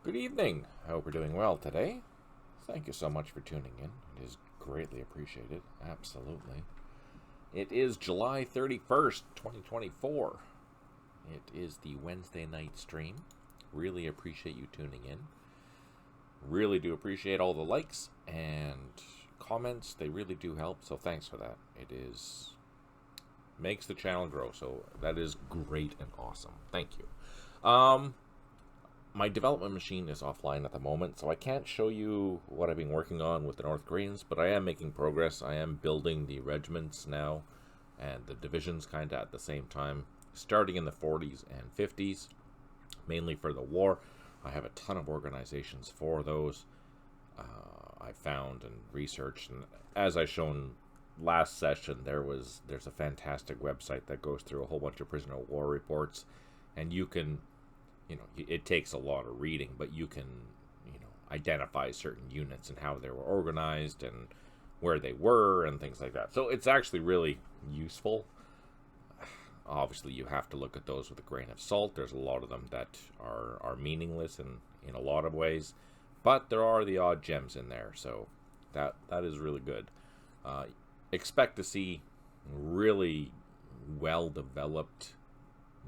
Good evening. I hope we're doing well today. Thank you so much for tuning in. It is greatly appreciated. Absolutely. It is July 31st, 2024. It is the Wednesday night stream. Really appreciate you tuning in. Really do appreciate all the likes and comments. They really do help, so thanks for that. Makes the channel grow, so that is great and awesome. Thank you. My development machine is offline at the moment, so I can't show you what I've been working on with the North Koreans, but I am making progress. I am building the regiments now and the divisions kind of at the same time, starting in the 40s and 50s, mainly for the war. I have a ton of organizations for those. I found and researched, and as I shown last session, there's a fantastic website that goes through a whole bunch of prisoner of war reports, and you can, it takes a lot of reading, but you can, identify certain units and how they were organized and where they were and things like that. So it's actually really useful. Obviously, you have to look at those with a grain of salt. There's a lot of them that are meaningless in a lot of ways, but there are the odd gems in there, so that is really good. Expect to see really well-developed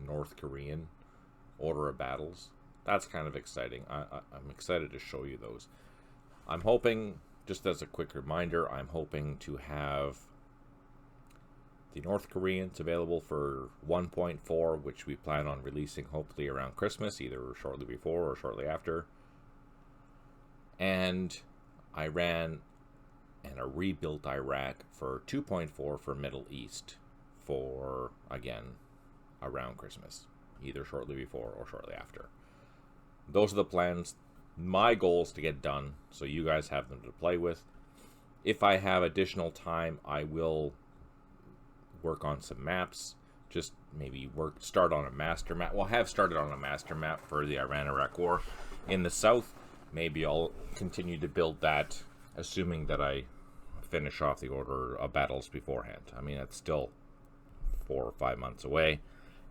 North Korean order of battles. That's kind of exciting. I'm excited to show you those. I'm hoping, just as a quick reminder, I'm hoping to have the North Koreans available for 1.4, which we plan on releasing hopefully around Christmas, either shortly before or shortly after. And Iran and a rebuilt Iraq for 2.4 for Middle East for, again, around Christmas, either shortly before or shortly after. Those are the plans. My goal is to get done so you guys have them to play with. If I have additional time, I will work on some maps. Just maybe start on a master map. Well, I have started on a master map for the Iran-Iraq War in the south. Maybe I'll continue to build that, assuming that I finish off the order of battles beforehand. I mean, it's still 4 or 5 months away.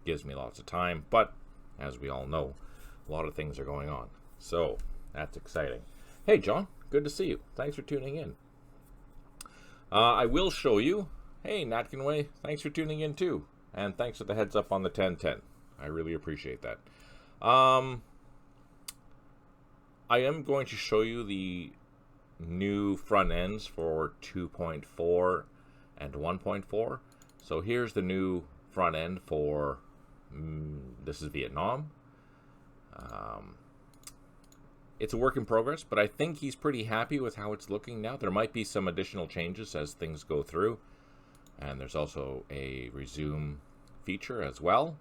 Gives me lots of time, but as we all know, a lot of things are going on. So that's exciting. Hey, John, good to see you. Thanks for tuning in. I will show you. Hey, Natkinway, thanks for tuning in too. And thanks for the heads up on the 1010. I really appreciate that. I am going to show you the new front ends for 2.4 and 1.4. So here's the new front end for, this is Vietnam. It's a work in progress, but I think he's pretty happy with how it's looking now. There might be some additional changes as things go through. And there's also a resume feature as well.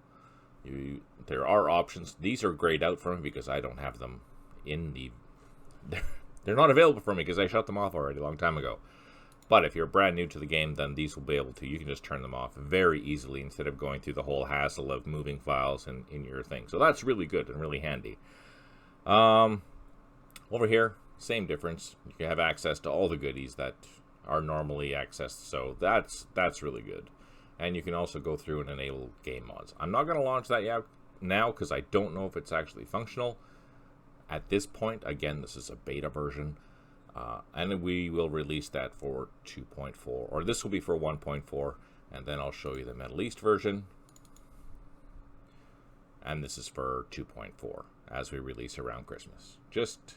There are options. These are grayed out for me because I don't have them in the... They're not available for me because I shut them off already a long time ago. But if you're brand new to the game, then these will be able to. You can just turn them off very easily instead of going through the whole hassle of moving files in your thing. So that's really good and really handy. Over here, same difference. You can have access to all the goodies that are normally accessed. So that's really good. And you can also go through and enable game mods. I'm not going to launch that yet now because I don't know if it's actually functional. At this point, again, this is a beta version. And we will release that for 2.4, or this will be for 1.4, and then I'll show you the Middle East version. And this is for 2.4 as we release around Christmas. Just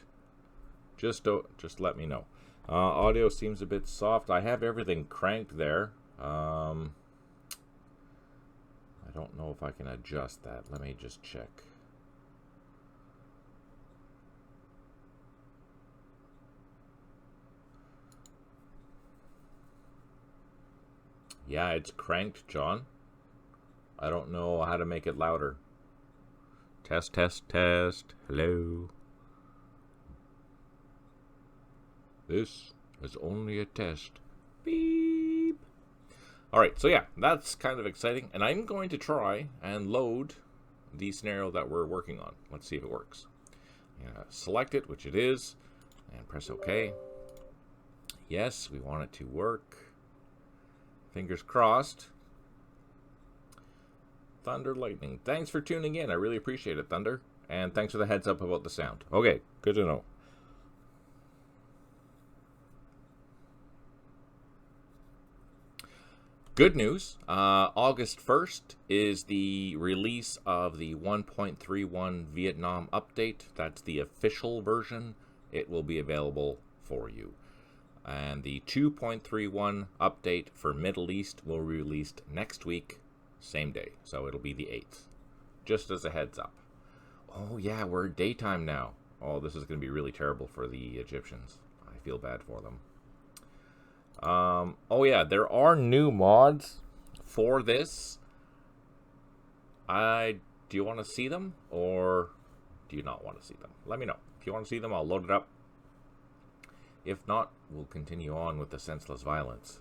let me know. Audio seems a bit soft. I have everything cranked there. I don't know if I can adjust that. Let me just check. Yeah, it's cranked, John. I don't know how to make it louder. Test, test, test. Hello. This is only a test. Beep. Alright, so yeah, that's kind of exciting. And I'm going to try and load the scenario that we're working on. Let's see if it works. Select it, which it is, and press OK. Yes, we want it to work. Fingers crossed. Thunder Lightning. Thanks for tuning in. I really appreciate it, Thunder. And thanks for the heads up about the sound. Okay, good to know. Good news, August 1st is the release of the 1.31 Vietnam update. That's the official version. It will be available for you. And the 2.31 update for Middle East will be released next week, same day. So it'll be the 8th. Just as a heads up. Oh yeah, we're daytime now. Oh, this is going to be really terrible for the Egyptians. I feel bad for them. Oh yeah, there are new mods for this. Do you want to see them, or do you not want to see them? Let me know. If you want to see them, I'll load it up. If not, we'll continue on with the senseless violence.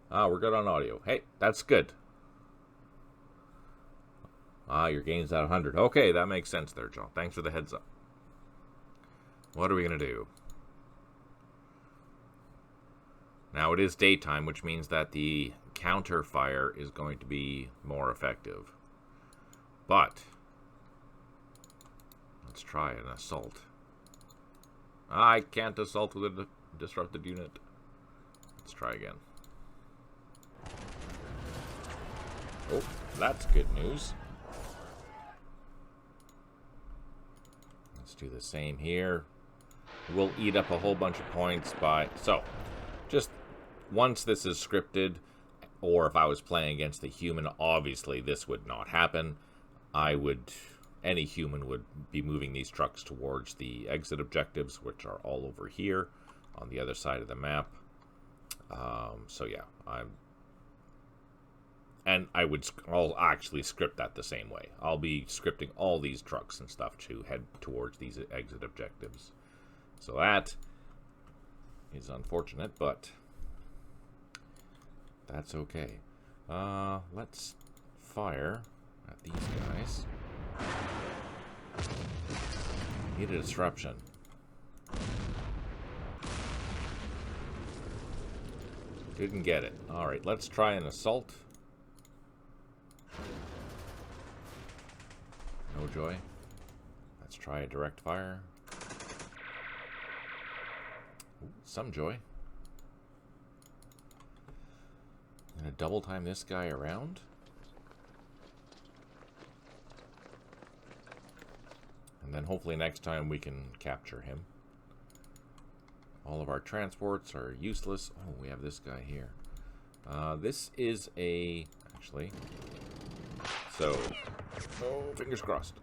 We're good on audio. Hey, that's good. Your gain's at 100. Okay, that makes sense there, John. Thanks for the heads up. What are we going to do? Now, it is daytime, which means that the counter fire is going to be more effective. But let's try an assault. I can't assault with a disrupted unit. Let's try again. Oh, that's good news. Let's do the same here. We'll eat up a whole bunch of points by... So, just once this is scripted, or if I was playing against a human, obviously this would not happen. Any human would be moving these trucks towards the exit objectives, which are all over here on the other side of the map. So yeah, I'll actually script that the same way. I'll be scripting all these trucks and stuff to head towards these exit objectives. So that is unfortunate, but that's okay. Let's fire at these guys. Need a disruption. Didn't get it. Alright, let's try an assault. No joy. Let's try a direct fire. Ooh, some joy. I'm gonna double time this guy around. And then hopefully next time we can capture him. All of our transports are useless. Oh, we have this guy here. This is a... Actually... So... Oh, fingers crossed.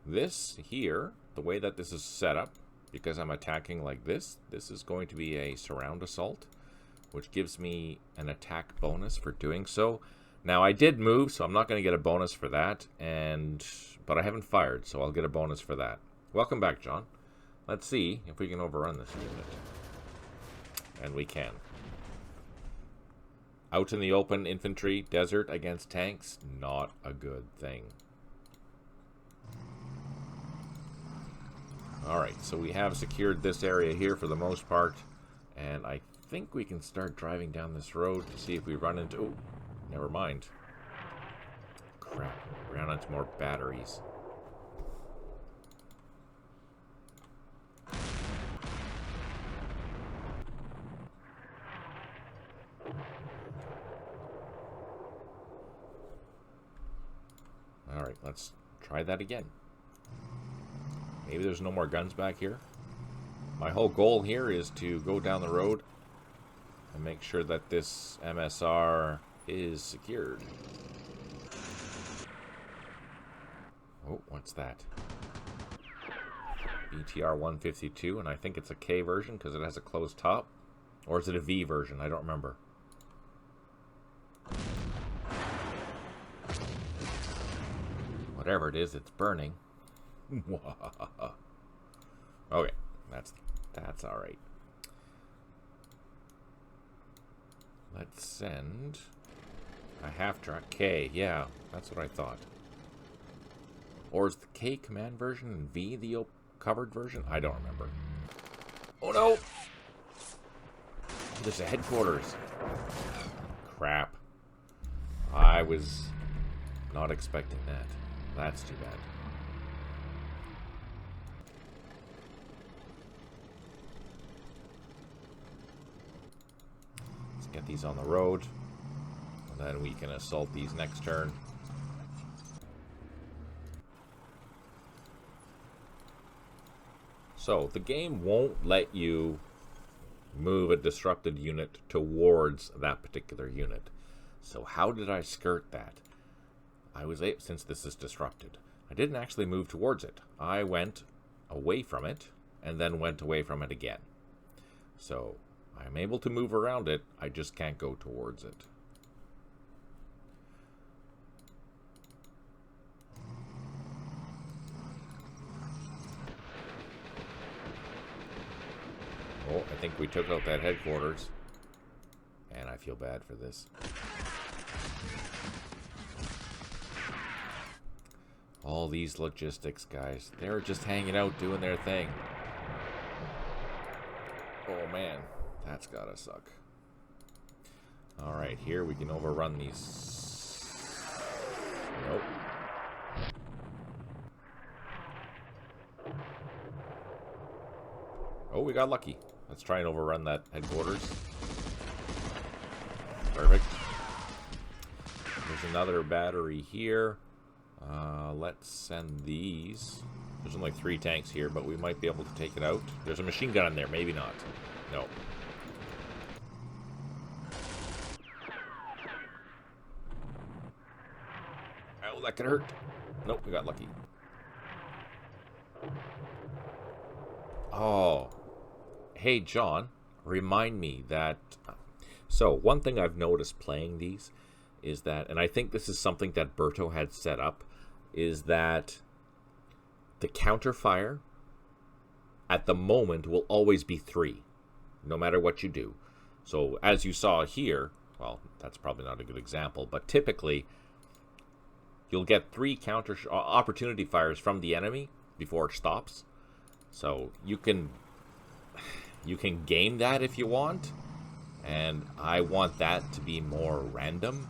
This here, the way that this is set up, because I'm attacking like this is going to be a surround assault, which gives me an attack bonus for doing so. Now, I did move, so I'm not going to get a bonus for that, but I haven't fired, so I'll get a bonus for that. Welcome back, John. Let's see if we can overrun this unit. And we can. Out in the open, infantry, desert against tanks, not a good thing. Alright, so we have secured this area here for the most part, and I think we can start driving down this road to see if we run into... Oh, never mind. Crap, we ran into more batteries. Alright, let's try that again. Maybe there's no more guns back here. My whole goal here is to go down the road and make sure that this MSR is secured. Oh, what's that? BTR 152, and I think it's a K version because it has a closed top. Or is it a V version? I don't remember. Whatever it is, it's burning. Okay, that's all right. Let's send a half-track K. Yeah, that's what I thought. Or is the K command version and V the covered version? I don't remember. Oh no! There's a headquarters. Crap. I was not expecting that. That's too bad. Let's get these on the road. And then we can assault these next turn. So, the game won't let you move a disrupted unit towards that particular unit. So how did I skirt that? Since this is disrupted, I didn't actually move towards it. I went away from it, and then went away from it again. So, I'm able to move around it, I just can't go towards it. Oh, I think we took out that headquarters. And I feel bad for this. All these logistics guys, they're just hanging out doing their thing. Oh man, that's gotta suck. Alright, here we can overrun these. Nope. Oh, we got lucky. Let's try and overrun that headquarters. Perfect. There's another battery here. Let's send these. There's only 3 tanks here, but we might be able to take it out. There's a machine gun in there. Maybe not. No. Oh, that could hurt. Nope, we got lucky. Oh. Hey, John, remind me that... So, one thing I've noticed playing these is that, and I think this is something that Berto had set up, is that the counterfire at the moment will always be 3, no matter what you do. So, as you saw here, well, that's probably not a good example, but typically, you'll get 3 opportunity fires from the enemy before it stops. So, you can game that if you want, and I want that to be more random.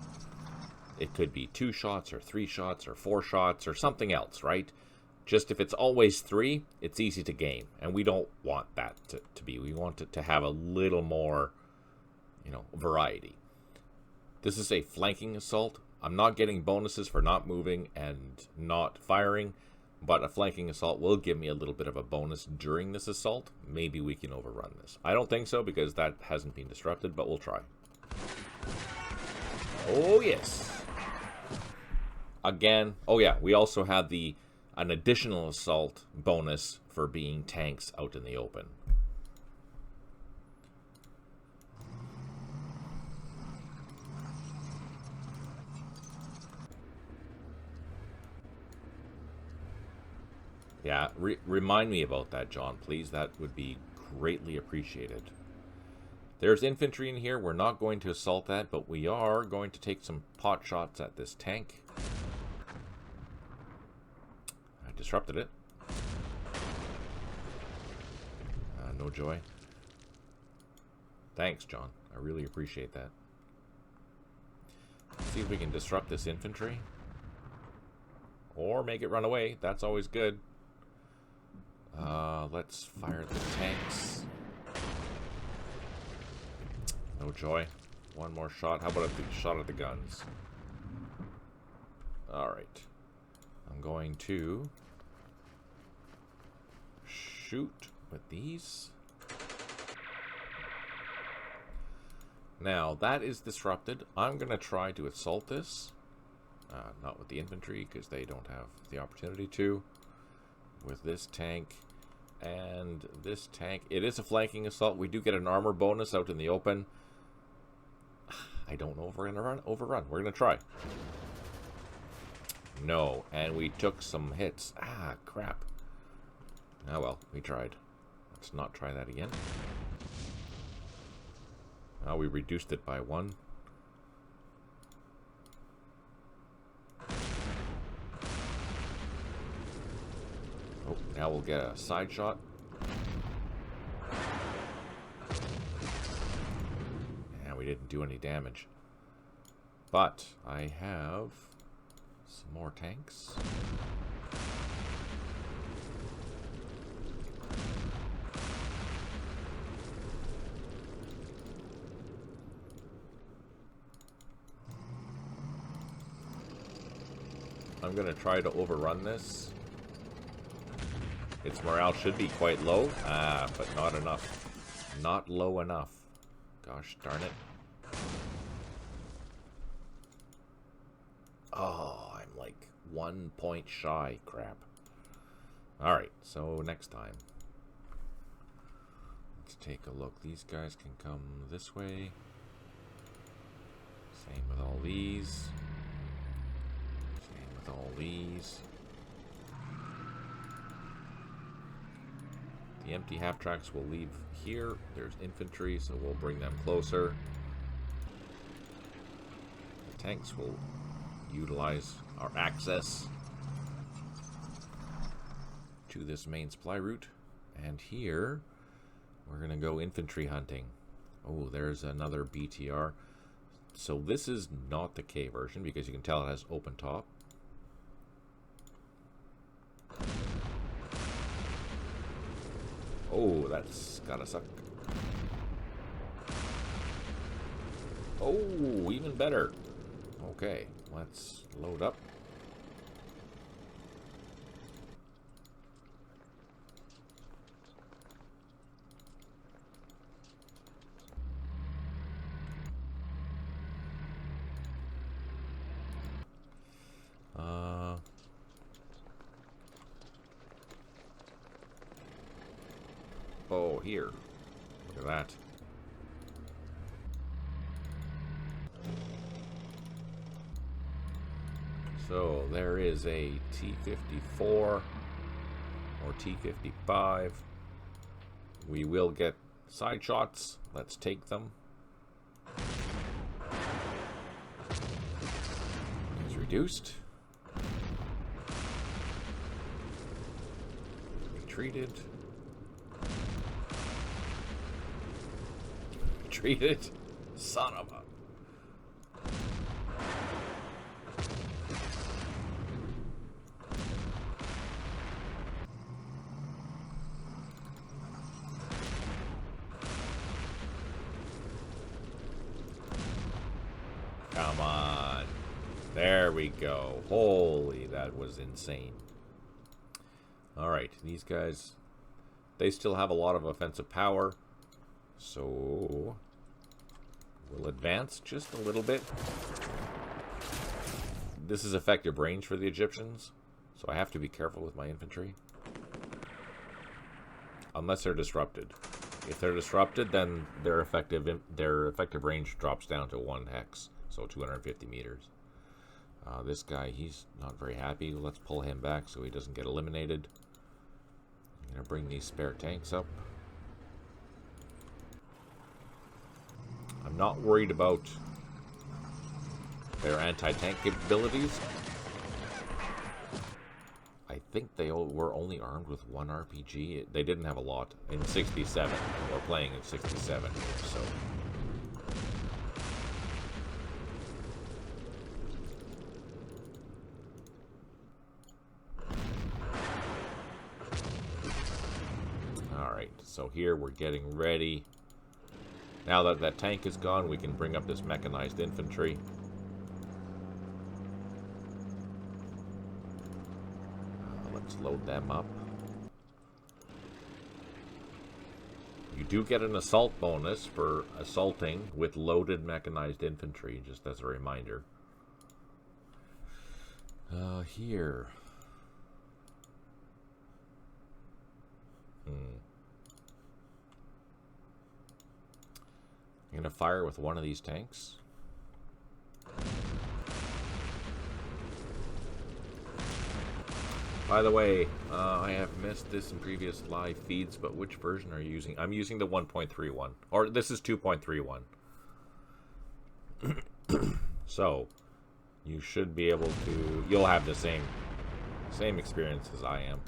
It could be 2 shots or 3 shots or 4 shots or something else, right? Just if it's always 3, it's easy to game, and we don't want that to be. We want it to have a little more, variety. This is a flanking assault. I'm not getting bonuses for not moving and not firing, but a flanking assault will give me a little bit of a bonus during this assault. Maybe we can overrun this. I don't think so because that hasn't been disrupted, but we'll try. Oh, yes. Again, oh yeah, we also have an additional assault bonus for being tanks out in the open. Yeah, remind me about that, John, please. That would be greatly appreciated. There's infantry in here. We're not going to assault that, but we are going to take some pot shots at this tank. I disrupted it. No joy. Thanks, John. I really appreciate that. Let's see if we can disrupt this infantry. Or make it run away. That's always good. Let's fire the tanks. No joy. One more shot. How about a shot at the guns? Alright. I'm going to shoot with these. Now, that is disrupted. I'm going to try to assault this. Not with the infantry, because they don't have the opportunity to. With this tank and this tank. It is a flanking assault. We do get an armor bonus out in the open. I don't know if we're going to overrun. We're going to try. No, and we took some hits. Ah, crap. Ah, well, we tried. Let's not try that again. Oh, we reduced it by 1. Oh, now we'll get a side shot. And we didn't do any damage. But I have Some more tanks. I'm going to try to overrun this. Its morale should be quite low, but not enough. Not low enough. Gosh darn it. Oh, I'm like 1 point shy. Crap. Alright, so next time. Let's take a look. These guys can come this way. Same with all these. Same with all these. The empty half-tracks will leave here. There's infantry, so we'll bring them closer. The tanks will utilize our access to this main supply route. And here, we're going to go infantry hunting. Oh, there's another BTR. So this is not the K version, because you can tell it has open top. Oh, that's gotta suck. Oh, even better. Okay, let's load up. Oh, here. Look at that. So there is a T-54 or T-55. We will get side shots. Let's take them. It's reduced. Retreated. Retreated. Son of a... Come on. There we go. Holy, that was insane. Alright, these guys, they still have a lot of offensive power. So, we'll advance just a little bit. This is effective range for the Egyptians, so I have to be careful with my infantry. Unless they're disrupted. If they're disrupted, then their effective range drops down to 1 hex, so 250 meters. This guy, he's not very happy. Let's pull him back so he doesn't get eliminated. I'm going to bring these spare tanks up. I'm not worried about their anti-tank capabilities. I think they were only armed with 1 RPG. They didn't have a lot in 67. We're playing in 67 here, so... Alright, so here we're getting ready. Now that that tank is gone, we can bring up this mechanized infantry. Let's load them up. You do get an assault bonus for assaulting with loaded mechanized infantry, just as a reminder. Here. I'm going to fire with one of these tanks. By the way, I have missed this in previous live feeds, but which version are you using? I'm using the 1.31, or this is 2.31. So, you should be able to, you'll have the same experience as I am.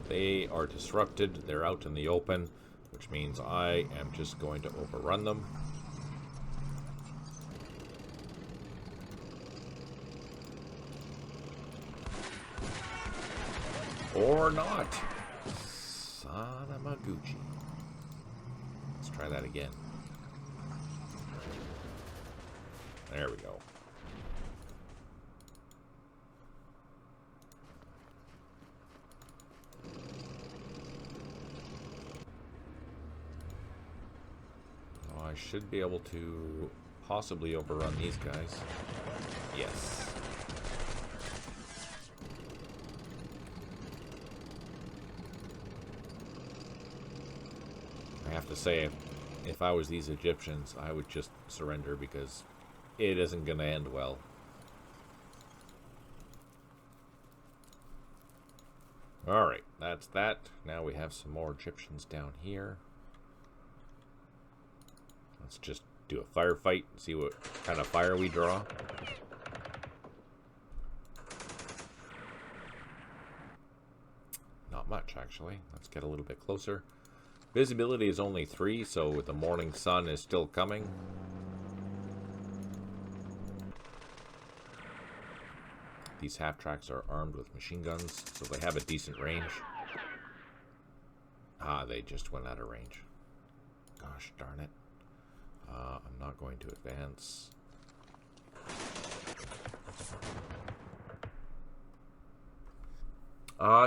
They are disrupted, they're out in the open, which means I am just going to overrun them. Or not. Son of a Gucci. Let's try that again. There we go. Oh, I should be able to possibly overrun these guys. Yes. I have to say, if I was these Egyptians, I would just surrender because it isn't going to end well. Alright, that's that. Now we have some more Egyptians down here. Let's just do a firefight and see what kind of fire we draw. Not much, actually. Let's get a little bit closer. Visibility is only 3, so the morning sun is still coming. These half-tracks are armed with machine guns, so they have a decent range. Ah, they just went out of range. Gosh darn it. I'm not going to advance.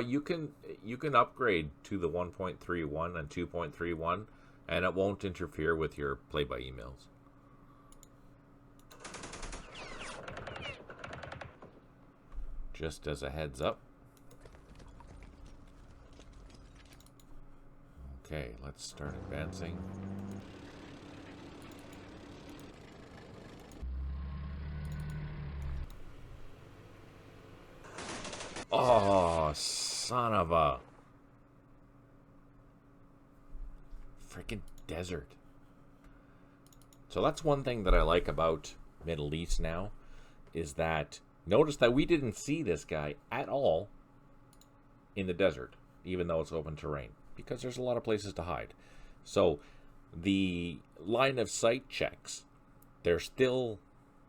You can upgrade to the 1.31 and 2.31, and it won't interfere with your play-by emails. Just as a heads up. Okay, let's start advancing. Oh, son of a freaking desert. So that's one thing that I like about Middle East now, is that notice that we didn't see this guy at all in the desert, even though it's open terrain, because there's a lot of places to hide. So the line of sight checks, they're still,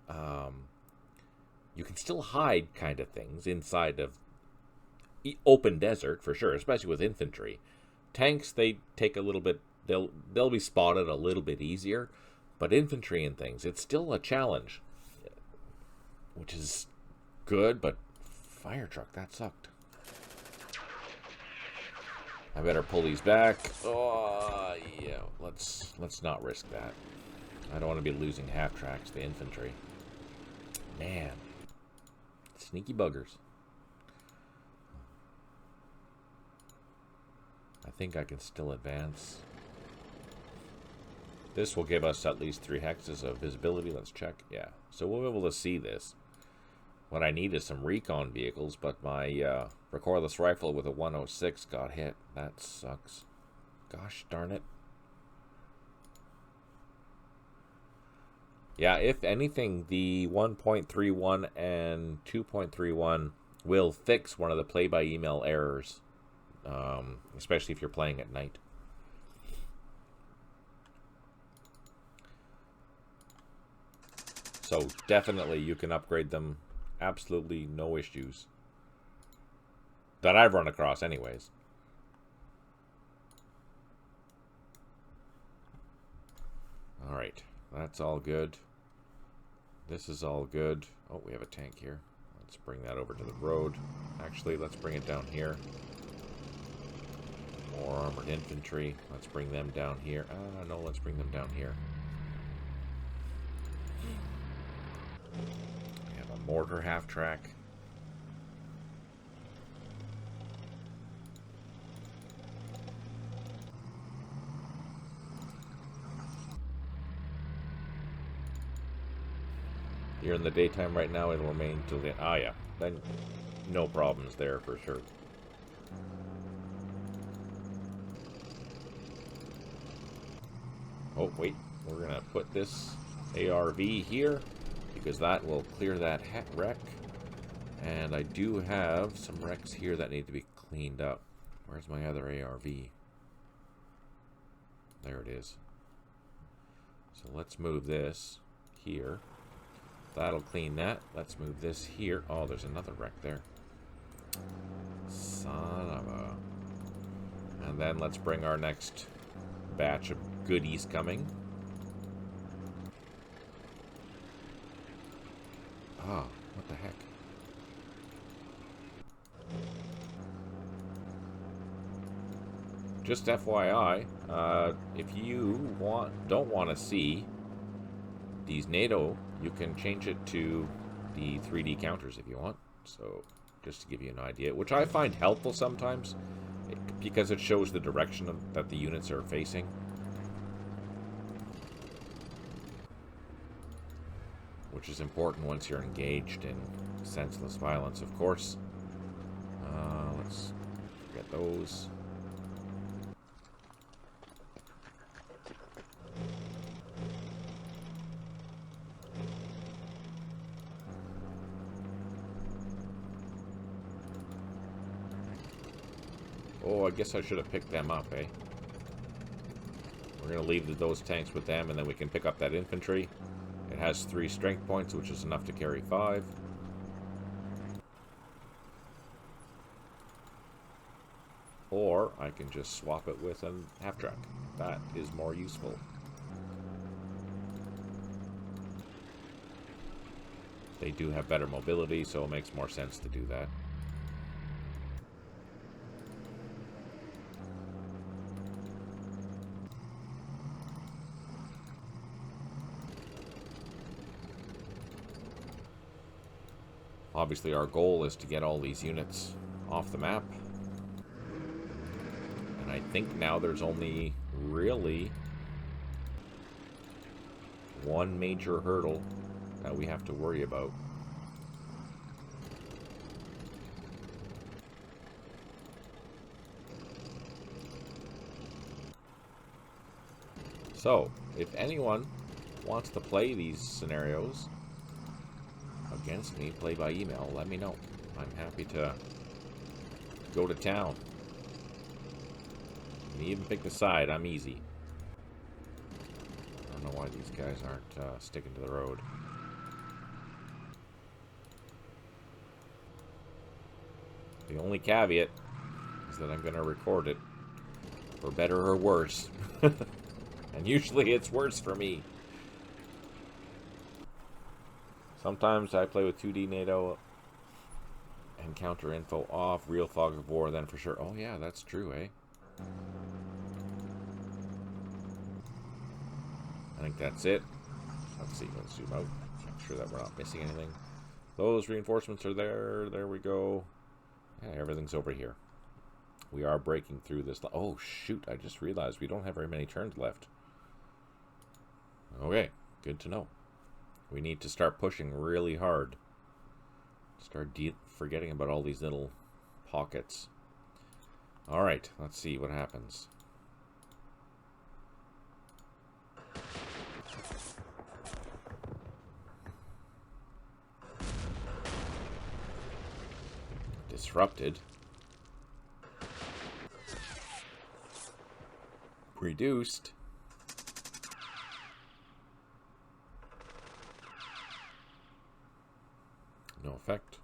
you can still hide kind of things inside of open desert for sure, especially with infantry. Tanks, they take a little bit, they'll be spotted a little bit easier, but infantry and things, it's still a challenge, which is good. But fire truck, that sucked. I better pull these back. Oh yeah, let's not risk that. I don't want to be losing half tracks to infantry. Man, sneaky buggers. I think I can still advance. This will give us at least 3 hexes of visibility. Let's check. Yeah, so we'll be able to see this. What I need is some recon vehicles, but my recoilless rifle with a 106 got hit. That sucks. Gosh darn it. Yeah, if anything, the 1.31 and 2.31 will fix one of the play-by-email errors. Especially if you're playing at night. So definitely you can upgrade them. Absolutely no issues that I've run across anyways. Alright, that's all good. This is all good. Oh, we have a tank here. Let's bring that over to the road. Actually, let's bring it down here. More armored infantry. Let's bring them down here. No, let's bring them down here. We have a mortar half-track. Here in the daytime right now, it'll remain till the... Ah, yeah. Then no problems there for sure. Oh, wait. We're going to put this ARV here, because that will clear that wreck. And I do have some wrecks here that need to be cleaned up. Where's my other ARV? There it is. So let's move this here. That'll clean that. Let's move this here. Oh, there's another wreck there. Son of a... And then let's bring our next batch of goodies coming. Oh, what the heck? Just FYI, if you don't want to see these NATO, you can change it to the 3D counters if you want. So, just to give you an idea, which I find helpful sometimes, because it shows the direction that the units are facing. Which is important once you're engaged in senseless violence, of course. Let's get those. Oh, I guess I should have picked them up, eh? We're going to leave those tanks with them, and then we can pick up that infantry. It has 3 strength points, which is enough to carry 5. Or I can just swap it with a half-track. That is more useful. They do have better mobility, so it makes more sense to do that. Obviously, our goal is to get all these units off the map. And I think now there's only really one major hurdle that we have to worry about. So, if anyone wants to play these scenarios against me, play by email, let me know. I'm happy to go to town. You can even pick the side, I'm easy. I don't know why these guys aren't sticking to the road. The only caveat is that I'm going to record it, for better or worse. And usually it's worse for me. Sometimes I play with 2D NATO and counter info off, real fog of war, then for sure. Oh yeah, that's true, eh? I think that's it. Let's see, let's zoom out. Make sure that we're not missing anything. Those reinforcements are there. There we go. Yeah, everything's over here. We are breaking through this. Oh shoot, I just realized we don't have very many turns left. Okay, good to know. We need to start pushing really hard. Start forgetting about all these little pockets. Alright, let's see what happens. Disrupted. Reduced. No effect.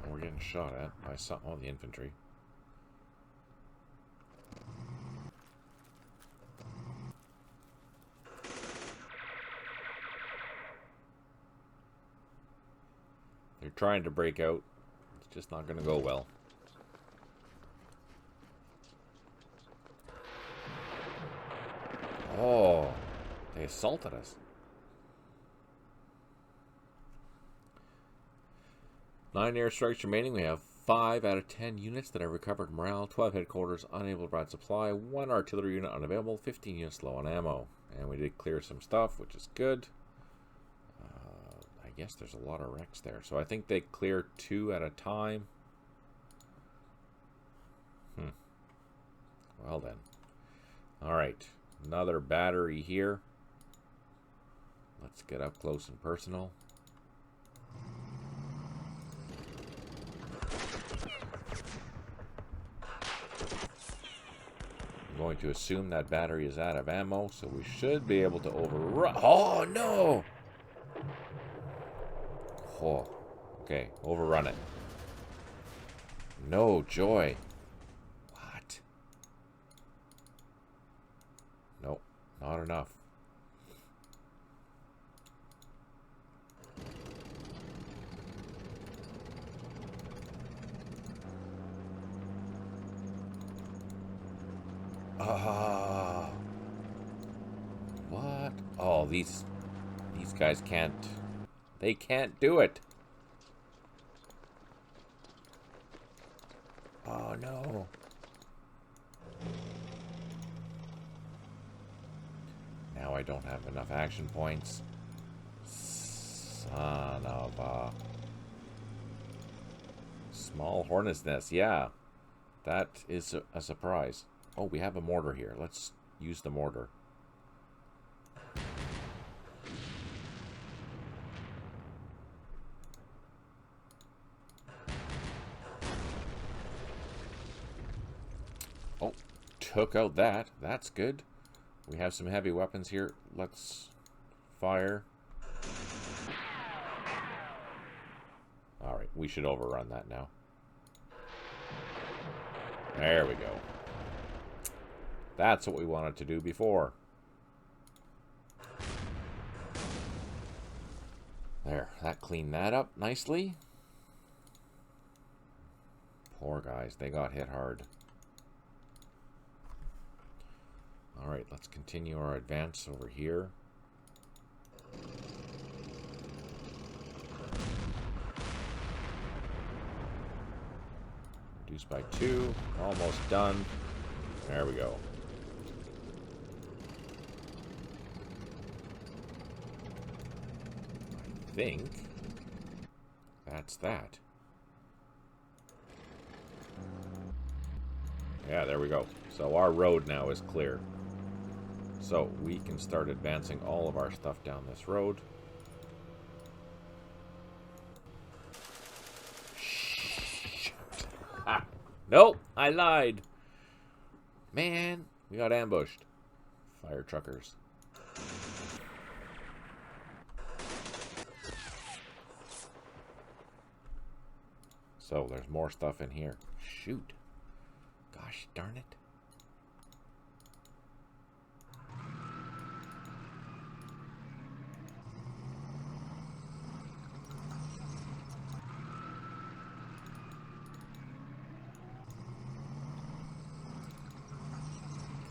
We're getting shot at by all the infantry. They're trying to break out. It's just not going to go well. Oh, they assaulted us. 9 airstrikes remaining. We have 5 out of 10 units that have recovered morale, 12 headquarters unable to provide supply, 1 artillery unit unavailable, 15 units low on ammo. And we did clear some stuff, which is good. I guess there's a lot of wrecks there. So I think they clear 2 at a time. Well then. Alright. Another battery here. Let's get up close and personal. I'm going to assume that battery is out of ammo, so we should be able to overrun. Oh, no! Oh, okay, overrun it. No joy. What? Nope, not enough. What? Oh, these guys can't. They can't do it. Oh no. Now I don't have enough action points. Son of a small hornet's nest. Yeah, that is a surprise. Oh, we have a mortar here. Let's use the mortar. Oh, took out that. That's good. We have some heavy weapons here. Let's fire. Alright, we should overrun that now. There we go. That's what we wanted to do before. There, that cleaned that up nicely. Poor guys, they got hit hard. Alright, let's continue our advance over here. Reduce by 2. Almost done. There we go. I think that's that. Yeah, there we go. So our road now is clear. So we can start advancing all of our stuff down this road. Ah, nope, I lied. Man, we got ambushed. Fire truckers. So there's more stuff in here. Shoot. Gosh darn it.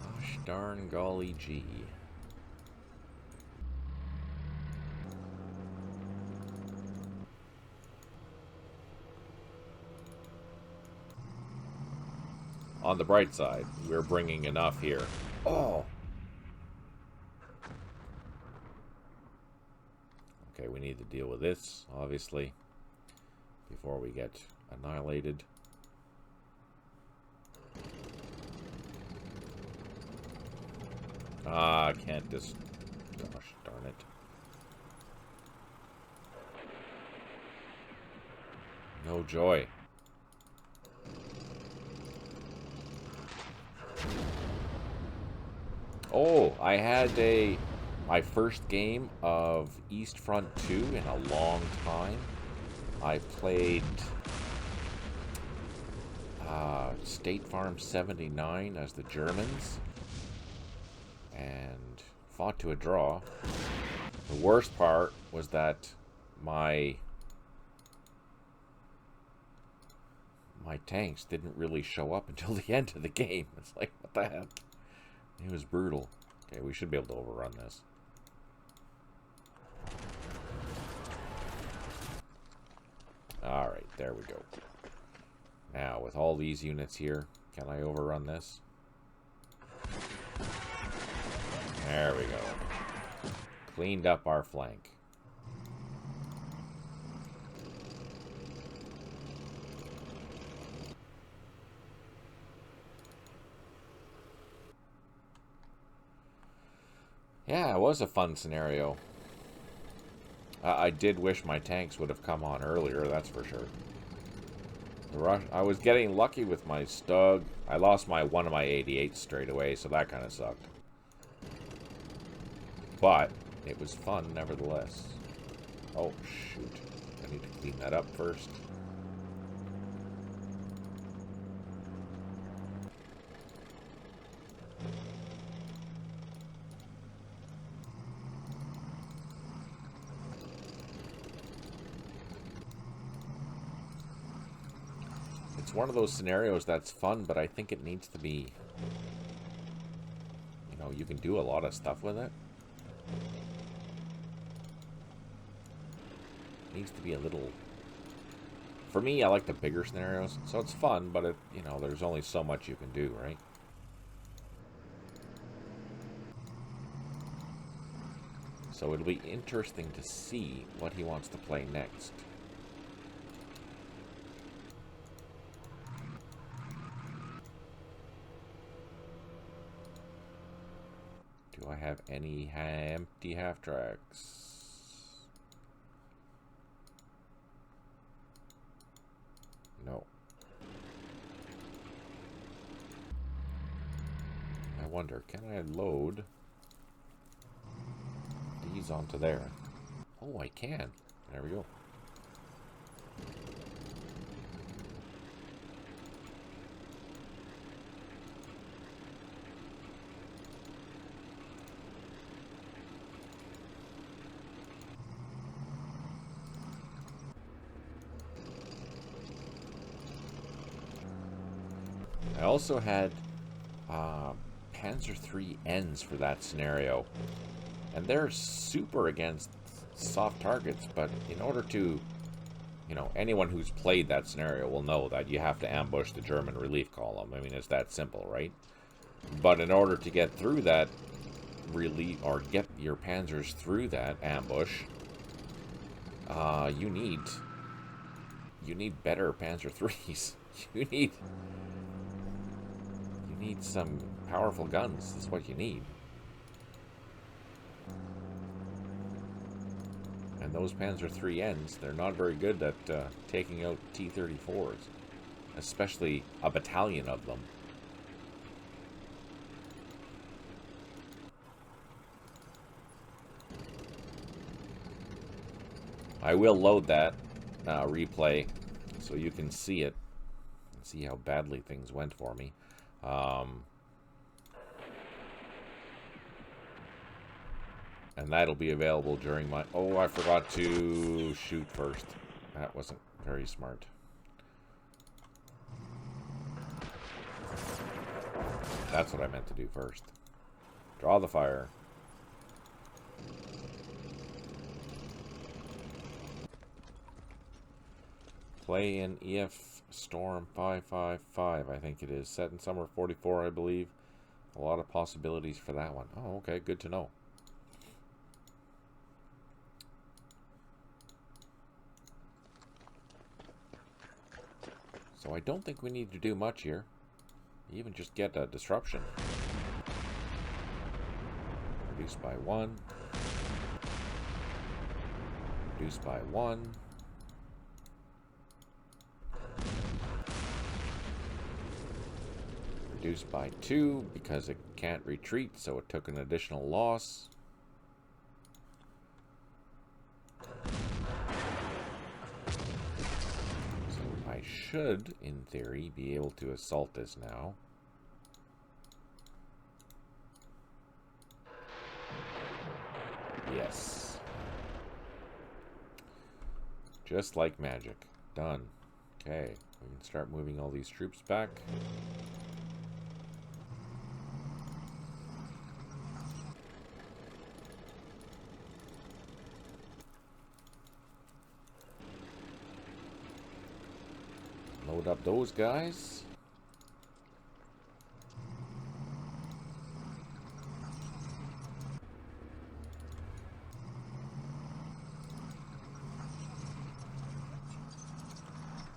Gosh darn golly gee. On the bright side, we're bringing enough here. Oh! Okay, we need to deal with this, obviously, before we get annihilated. Ah, I can't just... Gosh darn it. No joy. Oh, I had my first game of East Front 2 in a long time. I played State Farm 79 as the Germans and fought to a draw. The worst part was that my tanks didn't really show up until the end of the game. It's like, what the heck? It was brutal. Okay, we should be able to overrun this. Alright, there we go. Now, with all these units here, can I overrun this? There we go. Cleaned up our flank. Yeah, it was a fun scenario. I did wish my tanks would have come on earlier, that's for sure. The rush, I was getting lucky with my Stug. I lost one of my 88s straight away, so that kind of sucked. But it was fun nevertheless. Oh, shoot. I need to clean that up first. It's one of those scenarios that's fun, but I think it needs to be... You know, you can do a lot of stuff with it. It needs to be a little... For me, I like the bigger scenarios, so it's fun, but it, you know, there's only so much you can do, right? So it'll be interesting to see what he wants to play next. Do I have any empty half-tracks? No. I wonder, can I load these onto there? Oh, I can. There we go. I also had Panzer III Ns for that scenario. And they're super against soft targets, but in order to, you know, anyone who's played that scenario will know that you have to ambush the German relief column. I mean, it's that simple, right? But in order to get through that relief, or get your panzers through that ambush, you need better Panzer IIIs. You need some powerful guns. That's what you need. And those Panzer IIIs, they're not very good at taking out T-34s, especially a battalion of them. I will load that replay so you can see it and see how badly things went for me. And that'll be available during my... Oh, I forgot to shoot first. That wasn't very smart. That's what I meant to do first. Draw the fire. Play in EF Storm 555, I think it is. Set in summer 44, I believe. A lot of possibilities for that one. Oh, okay, good to know. So I don't think we need to do much here. Even just get a disruption. Reduce by 1. Reduce by 1. Reduce by 2 because it can't retreat, so it took an additional loss. I should, in theory, be able to assault this now. Yes. Just like magic. Done. Okay, we can start moving all these troops back. Load up those guys.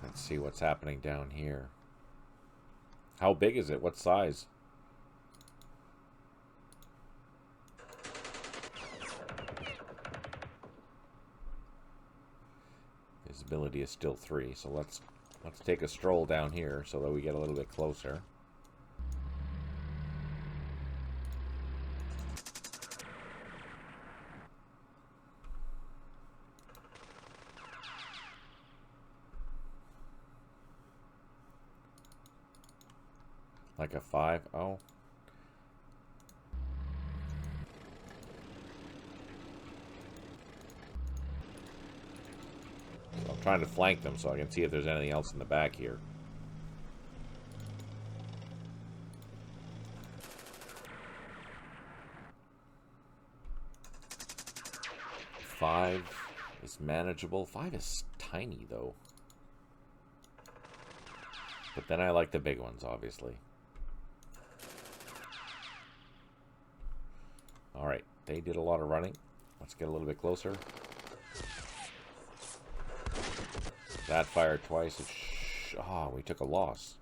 Let's see what's happening down here. How big is it? What size? possibility is still 3. So let's take a stroll down here so that we get a little bit closer. Like a 5. Oh. So I'm trying to flank them so I can see if there's anything else in the back here. Five is manageable. 5 is tiny, though. But then I like the big ones, obviously. Alright, they did a lot of running. Let's get a little bit closer. That fired twice. We took a loss.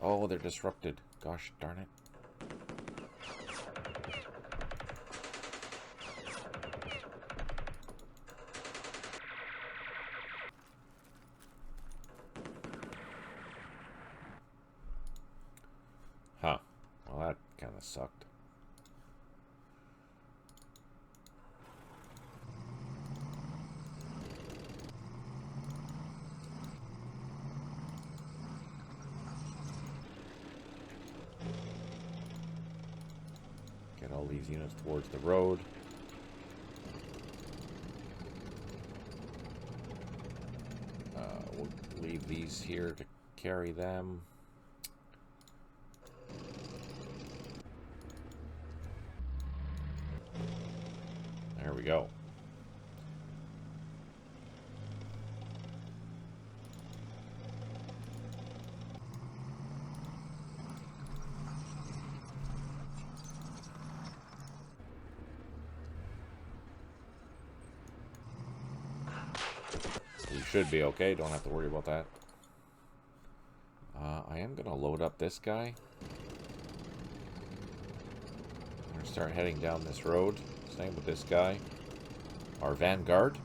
Oh, they're disrupted. Gosh darn it. Huh. Well, that kind of sucked. Get all these units towards the road. We'll leave these here to carry them. There we go. We should be okay. Don't have to worry about that. I am going to load up this guy. I'm going to start heading down this road. Same with this guy. Our vanguard.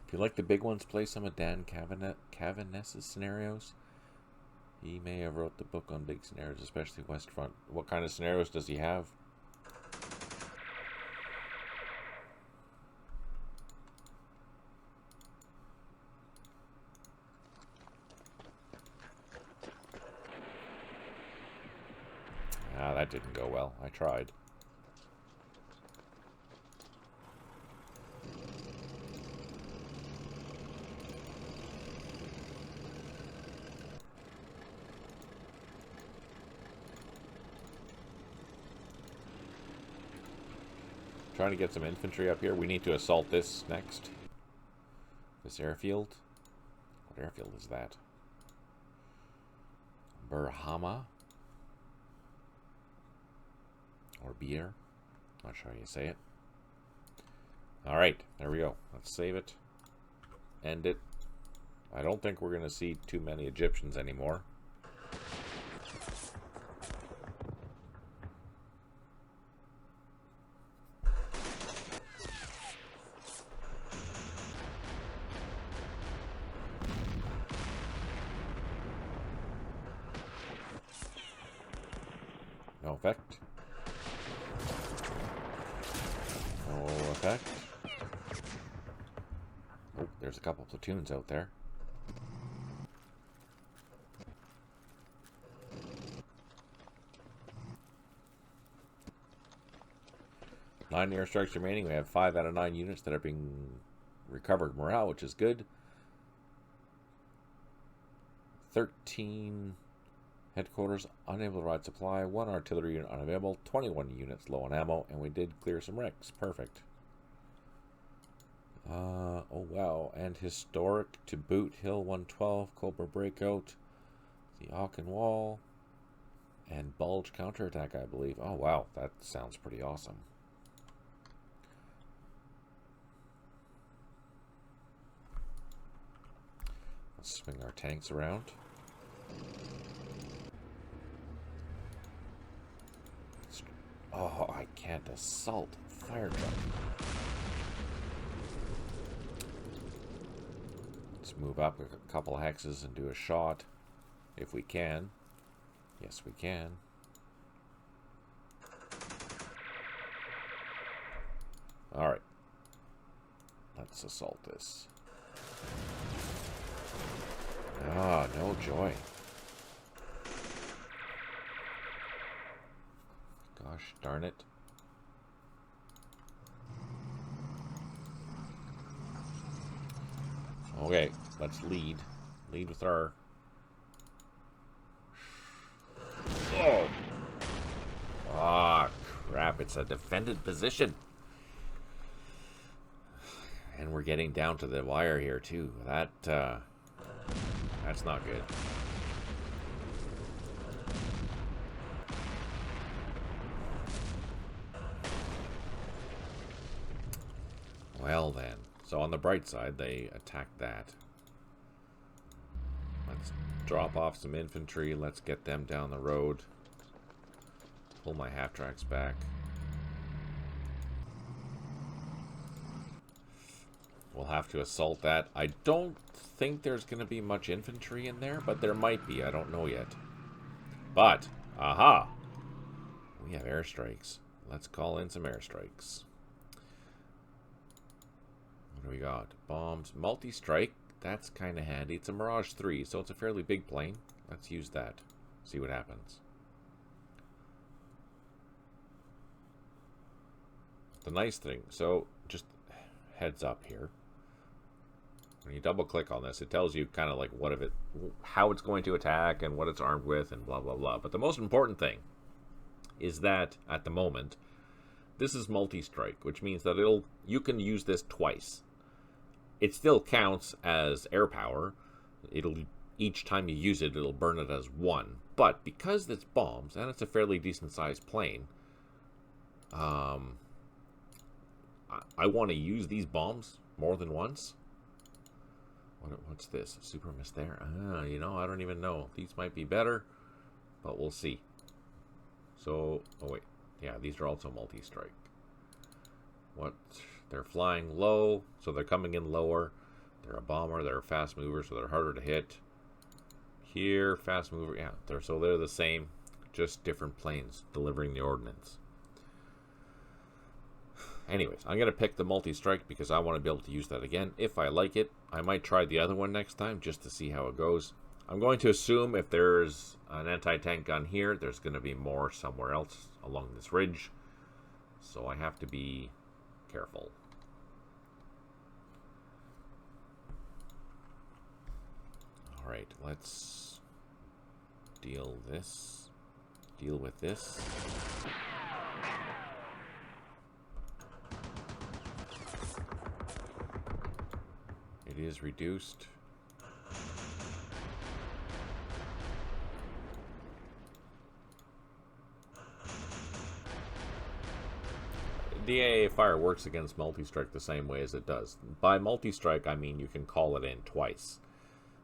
If you like the big ones, play some of Dan Cavaness's scenarios. He may have wrote the book on big scenarios, especially West Front. What kind of scenarios does he have? Ah, that didn't go well. I tried. Trying to get some infantry up here. We need to assault this next. This airfield. What airfield is that? Bir Hamma. Or Bir. Not sure how you say it. Alright, there we go. Let's save it. End it. I don't think we're going to see too many Egyptians anymore. No effect. No effect. Oh, there's a couple platoons out there. Nine airstrikes remaining. We have 5 out of 9 units that are being recovered morale, which is good. 13 headquarters unable to provide supply. 1 artillery unit unavailable. 21 units low on ammo, and we did clear some wrecks. Perfect. Oh wow, and historic to boot. Hill 112, Cobra breakout, the Aachen wall, and Bulge counterattack, I believe. Oh wow, that sounds pretty awesome. Swing our tanks around. Oh, I can't assault fire truck. Let's move up a couple of hexes and do a shot. If we can. Yes, we can. Alright. Let's assault this. Ah, no joy. Gosh darn it. Okay, let's lead. Lead with our... Oh! Ah, crap, it's a defended position. And we're getting down to the wire here, too. That's not good. Well then. So on the bright side, they attacked that. Let's drop off some infantry. Let's get them down the road. Pull my half-tracks back. We'll have to assault that. I don't think there's going to be much infantry in there, but there might be. I don't know yet. But, aha! We have airstrikes. Let's call in some airstrikes. What do we got? Bombs. Multi-strike. That's kind of handy. It's a Mirage 3, so it's a fairly big plane. Let's use that. See what happens. The nice thing, so just heads up here. When you double click on this, it tells you kind of like how it's going to attack and what it's armed with and blah blah blah. But the most important thing is that at the moment, this is multi-strike, which means that you can use this twice. It still counts as air power. Each time you use it, it'll burn it as one. But because it's bombs and it's a fairly decent sized plane, I want to use these bombs more than once. What's this? A super miss there? You know, I don't even know. These might be better, but we'll see. So, oh wait. Yeah, these are also multi-strike. What? They're flying low, so they're coming in lower. They're a bomber, they're a fast mover, so they're harder to hit. Here, fast mover, yeah, they're the same, just different planes delivering the ordnance. Anyways, I'm going to pick the multi-strike because I want to be able to use that again. If I like it, I might try the other one next time just to see how it goes. I'm going to assume if there's an anti-tank gun here, there's going to be more somewhere else along this ridge. So I have to be careful. Alright, let's deal with this. It is reduced. The AA fire works against multi-strike the same way as it does. By multi-strike, I mean you can call it in twice.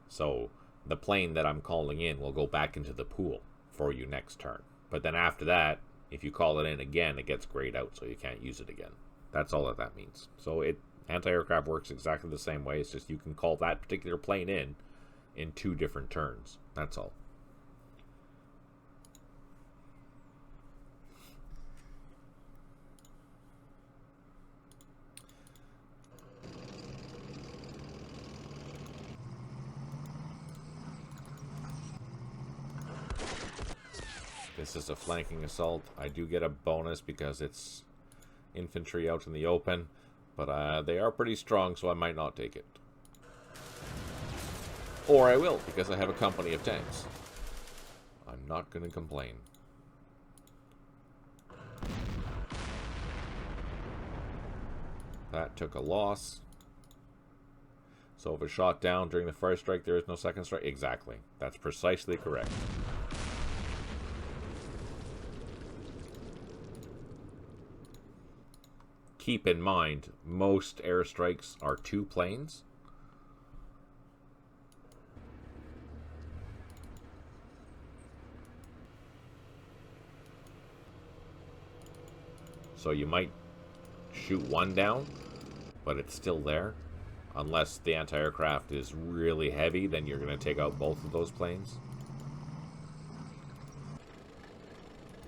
So the plane that I'm calling in will go back into the pool for you next turn. But then after that, if you call it in again, it gets grayed out, so you can't use it again. That's all that means. So anti-aircraft works exactly the same way. It's just you can call that particular plane in 2 different turns. That's all. This is a flanking assault. I do get a bonus because it's infantry out in the open, but they are pretty strong, so I might not take it. Or I will, because I have a company of tanks. I'm not going to complain. That took a loss. So if it's shot down during the first strike, there is no second strike? Exactly. That's precisely correct. Keep in mind, most airstrikes are 2 planes. So you might shoot one down, but it's still there. Unless the anti-aircraft is really heavy, then you're going to take out both of those planes.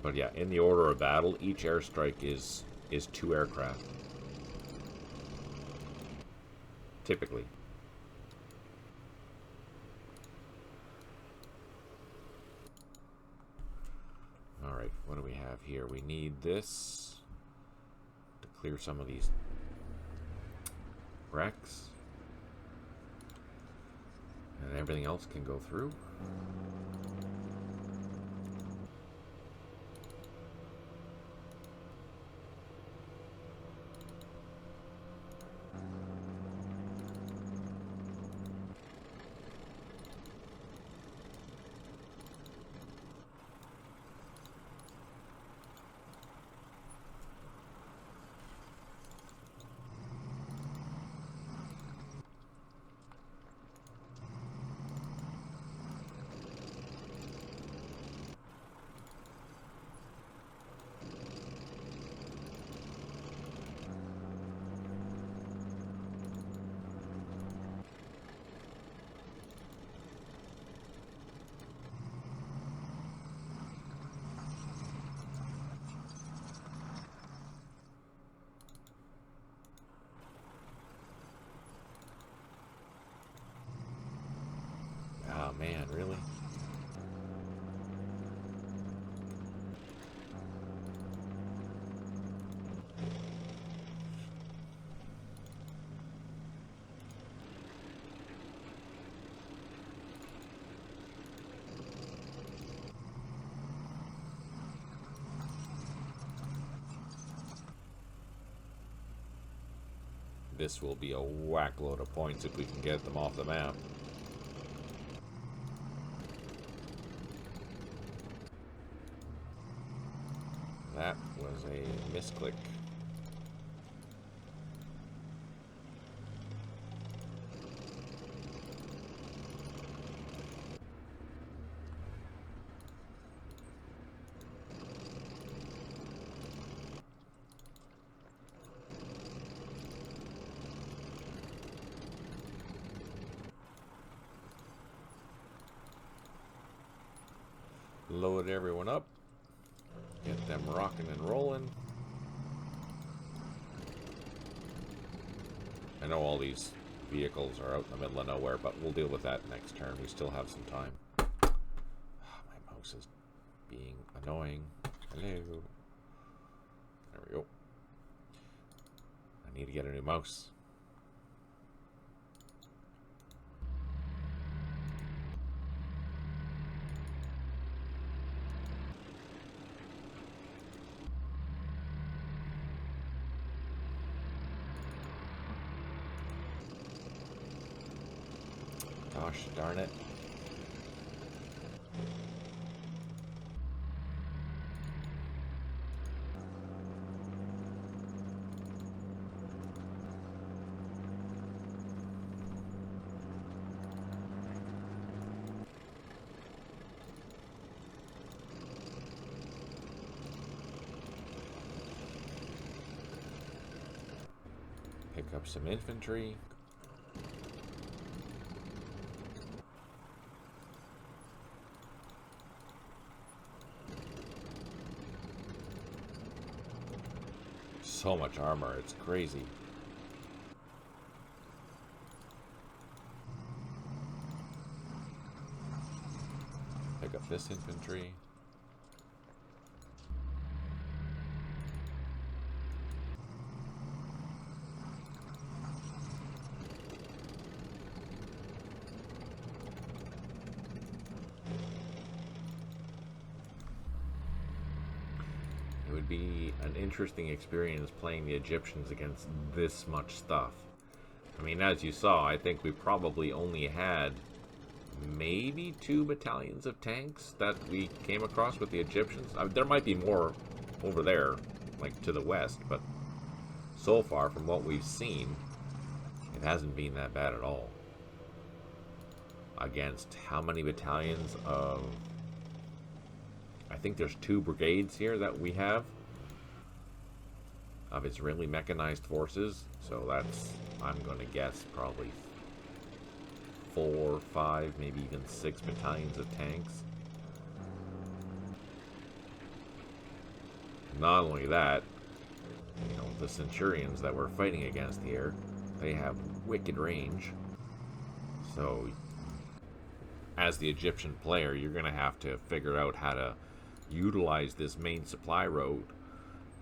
But yeah, in the order of battle, each airstrike is 2 aircraft. Typically. Alright, what do we have here? We need this to clear some of these wrecks. And everything else can go through. Oh man, really? This will be a whack load of points if we can get them off the map. That was a misclick. Load everyone up. Get them rocking and rolling. I know all these vehicles are out in the middle of nowhere, but we'll deal with that next turn. We still have some time. My mouse is being annoying. Hello. There we go. I need to get a new mouse. Gosh darn it. Pick up some infantry. So much armor, it's crazy. Pick up this infantry. It would be an interesting experience playing the Egyptians against this much stuff. I mean, as you saw, I think we probably only had maybe 2 battalions of tanks that we came across with the Egyptians. There might be more over there, like to the west, but so far from what we've seen, it hasn't been that bad at all. Against how many battalions of... I think there's 2 brigades here that we have. of Israeli mechanized forces. So that's, I'm going to guess, probably 4, 5, maybe even 6 battalions of tanks. Not only that, you know, the Centurions that we're fighting against here, they have wicked range. So, as the Egyptian player, you're going to have to figure out how to utilize this main supply road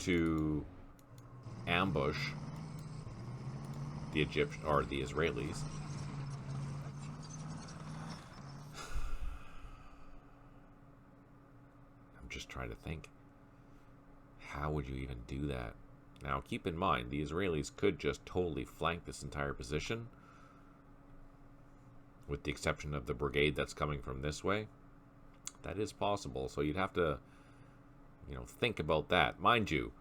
to ambush the Egyptian or the Israelis. I'm just trying to think. How would you even do that? Now, keep in mind, the Israelis could just totally flank this entire position, with the exception of the brigade that's coming from this way. That is possible, so you'd have to, you know, think about that. Mind you,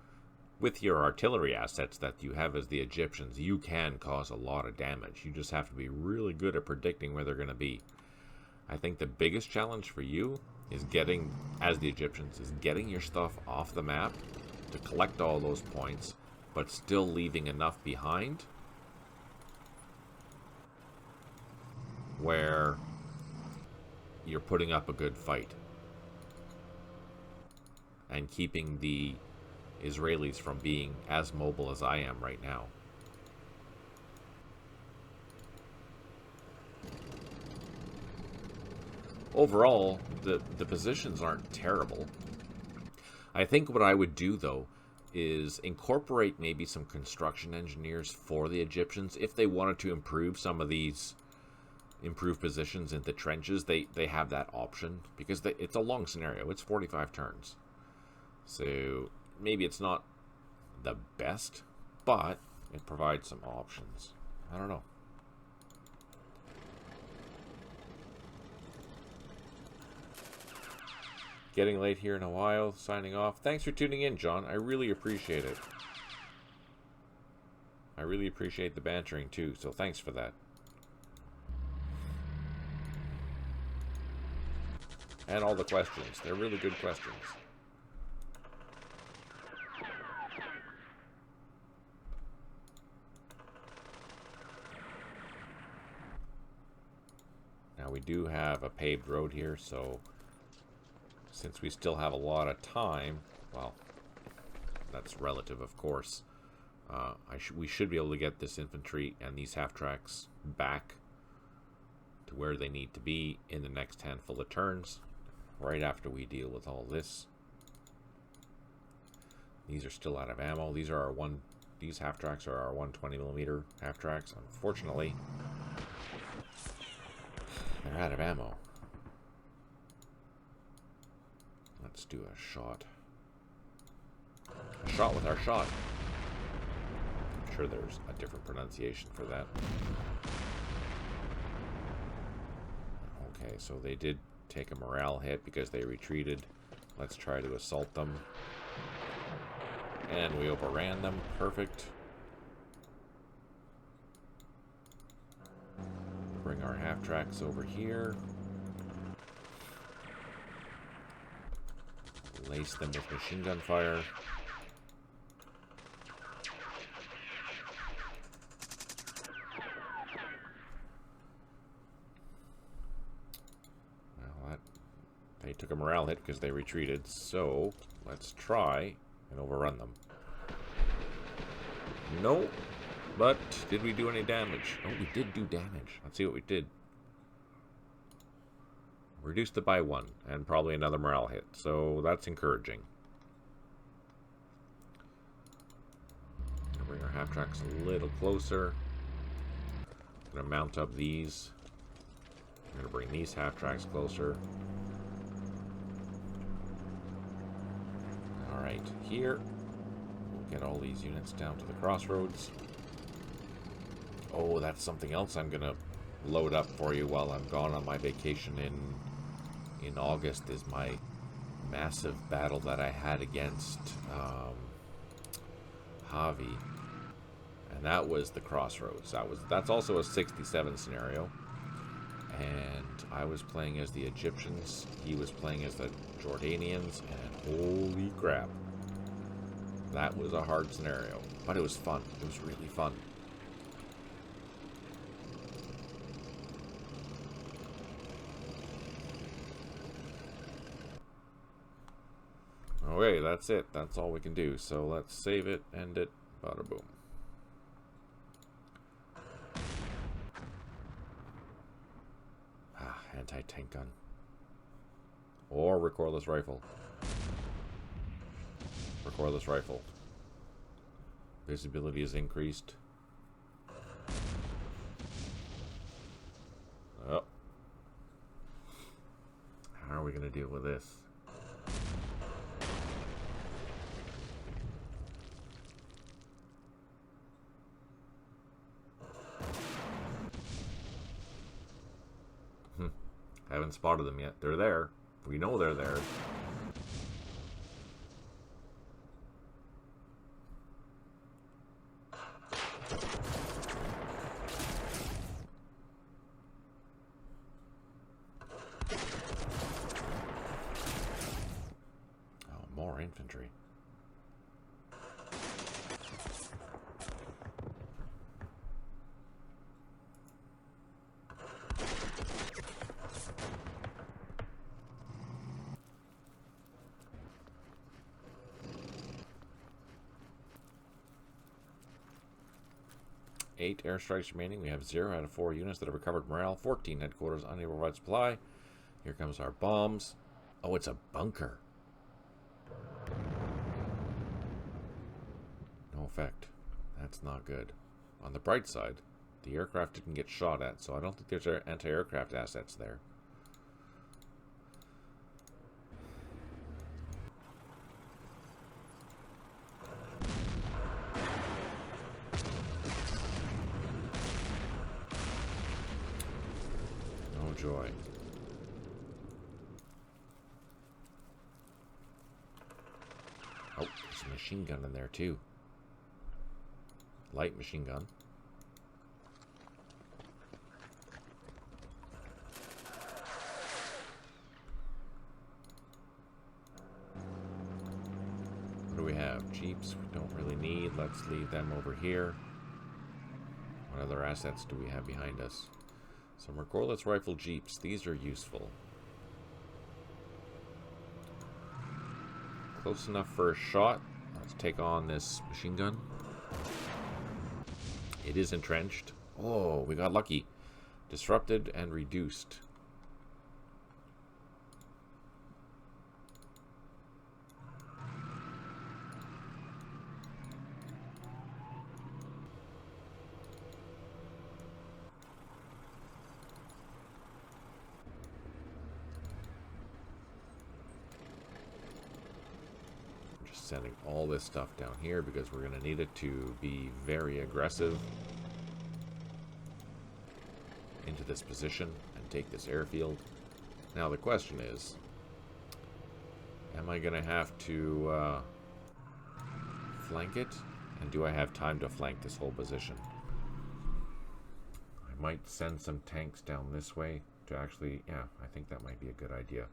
with your artillery assets that you have as the Egyptians, you can cause a lot of damage. You just have to be really good at predicting where they're going to be. I think the biggest challenge for you is getting, as the Egyptians, is getting your stuff off the map to collect all those points, but still leaving enough behind where you're putting up a good fight and keeping the Israelis from being as mobile as I am right now. Overall, the positions aren't terrible. I think what I would do, though, is incorporate maybe some construction engineers for the Egyptians. If they wanted to improve some of these improved positions in the trenches, they have that option, because it's a long scenario. It's 45 turns. So maybe it's not the best, but it provides some options. I don't know. Getting late here in a while. Signing off. Thanks for tuning in, John. I really appreciate it. I really appreciate the bantering too, so thanks for that. And all the questions. They're really good questions. Now we do have a paved road here, so since we still have a lot of time, well, that's relative, of course, we should be able to get this infantry and these half-tracks back to where they need to be in the next handful of turns, right after we deal with all this. These are still out of ammo. These half-tracks are our 120mm half-tracks. Unfortunately, they're out of ammo. Let's do a shot. A shot with our shot. I'm sure there's a different pronunciation for that. Okay, so they did take a morale hit because they retreated. Let's try to assault them. And we overran them. Perfect. Bring our half-tracks over here. Lace them with machine gun fire. Well, they took a morale hit because they retreated, so let's try and overrun them. Nope. But did we do any damage? Oh, we did do damage. Let's see what we did. Reduced it by 1, and probably another morale hit, so that's encouraging. Gonna bring our half-tracks a little closer. Gonna mount up these. I'm gonna bring these half-tracks closer. Alright, here. We'll get all these units down to the crossroads. Oh, that's something else I'm gonna load up for you while I'm gone on my vacation in August, is my massive battle that I had against Javi, and that was the crossroads. That's also a 67 scenario, and I was playing as the Egyptians, he was playing as the Jordanians, and holy crap, That was a hard scenario, but it was fun. It was really fun. Okay, that's it. That's all we can do. So let's save it, end it, bada boom. Ah, anti-tank gun. Or recoilless rifle. Recoilless rifle. Visibility is increased. Oh. How are we going to deal with this? Haven't spotted them yet. They're there. We know they're there. Oh, more infantry. Eight airstrikes remaining. We have 0 out of 4 units that have recovered morale. 14 headquarters unable to provide supply. Here comes our bombs. Oh, it's a bunker. No effect. That's not good. On the bright side, the aircraft didn't get shot at, so I don't think there's anti-aircraft assets there. Joy. Oh, there's a machine gun in there too. Light machine gun. What do we have? Jeeps we don't really need. Let's leave them over here. What other assets do we have behind us? Some recoilless rifle jeeps. These are useful. Close enough for a shot. Let's take on this machine gun. It is entrenched. Oh, we got lucky. Disrupted and reduced. Sending all this stuff down here because we're going to need it to be very aggressive into this position and take this airfield. Now the question is, am I going to have to flank it? And do I have time to flank this whole position? I might send some tanks down this way to actually, yeah, I think that might be a good idea.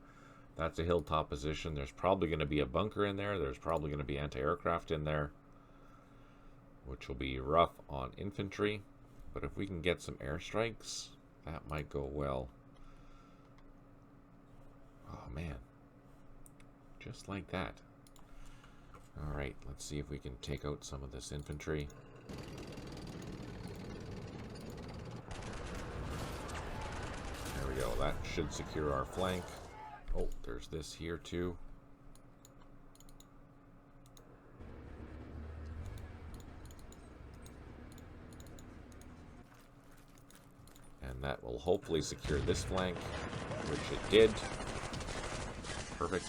That's a hilltop position. There's probably going to be a bunker in there. There's probably going to be anti-aircraft in there, which will be rough on infantry. But if we can get some airstrikes, that might go well. Oh, man. Just like that. All right, let's see if we can take out some of this infantry. There we go. That should secure our flank. Oh, there's this here too. And that will hopefully secure this flank, which it did. Perfect.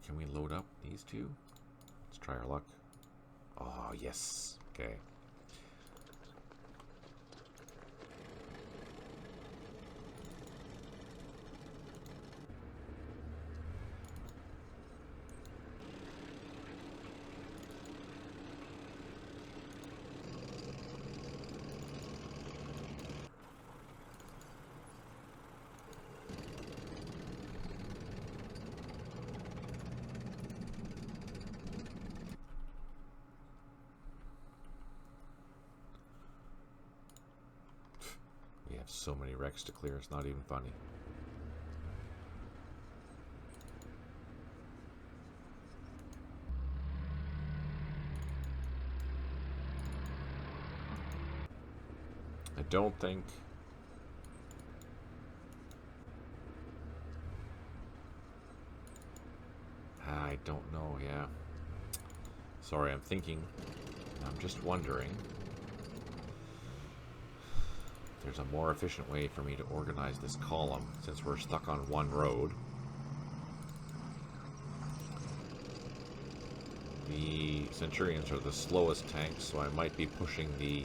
Can we load up these two? Let's try our luck. Oh, yes. Okay. have so many wrecks to clear, it's not even funny. I don't think... I don't know, yeah. Sorry, I'm thinking. I'm just wondering if there's a more efficient way for me to organize this column, since we're stuck on one road. The Centurions are the slowest tanks, so I might be pushing the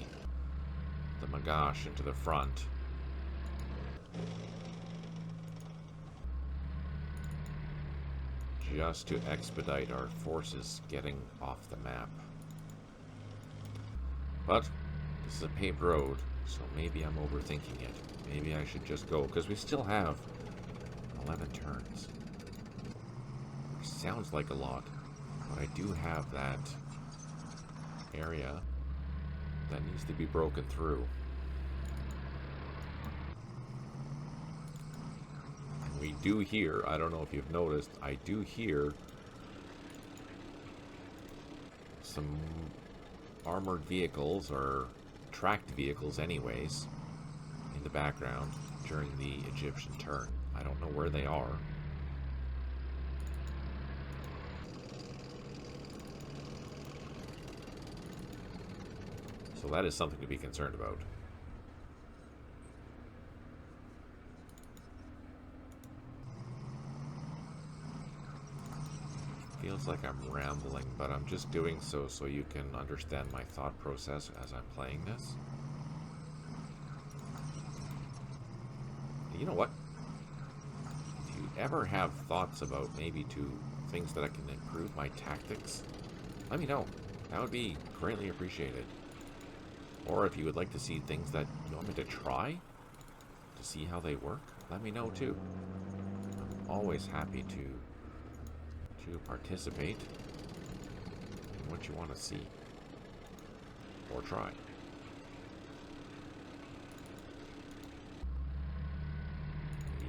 Magash into the front. Just to expedite our forces getting off the map. But this is a paved road, so maybe I'm overthinking it. Maybe I should just go, because we still have 11 turns. Which sounds like a lot, but I do have that area that needs to be broken through. And we do hear, I don't know if you've noticed, I do hear some armored vehicles, or tracked vehicles anyways, in the background during the Egyptian turn. I don't know where they are. So that is something to be concerned about. Feels like I'm rambling, but I'm just doing so you can understand my thought process as I'm playing this. You know what? If you ever have thoughts about maybe things that I can improve my tactics, let me know. That would be greatly appreciated. Or if you would like to see things that you want me to try to see how they work, let me know too. I'm always happy to participate in what you want to see or try.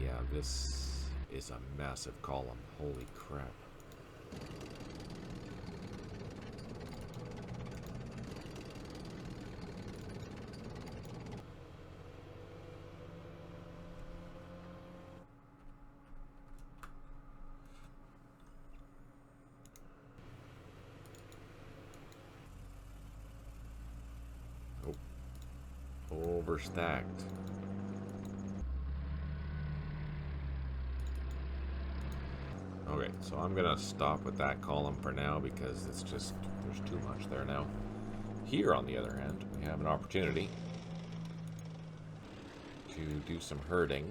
Yeah, this is a massive column. Holy crap. Overstacked. Okay, so I'm gonna stop with that column for now because it's just, there's too much there now. Here, on the other hand, we have an opportunity to do some herding.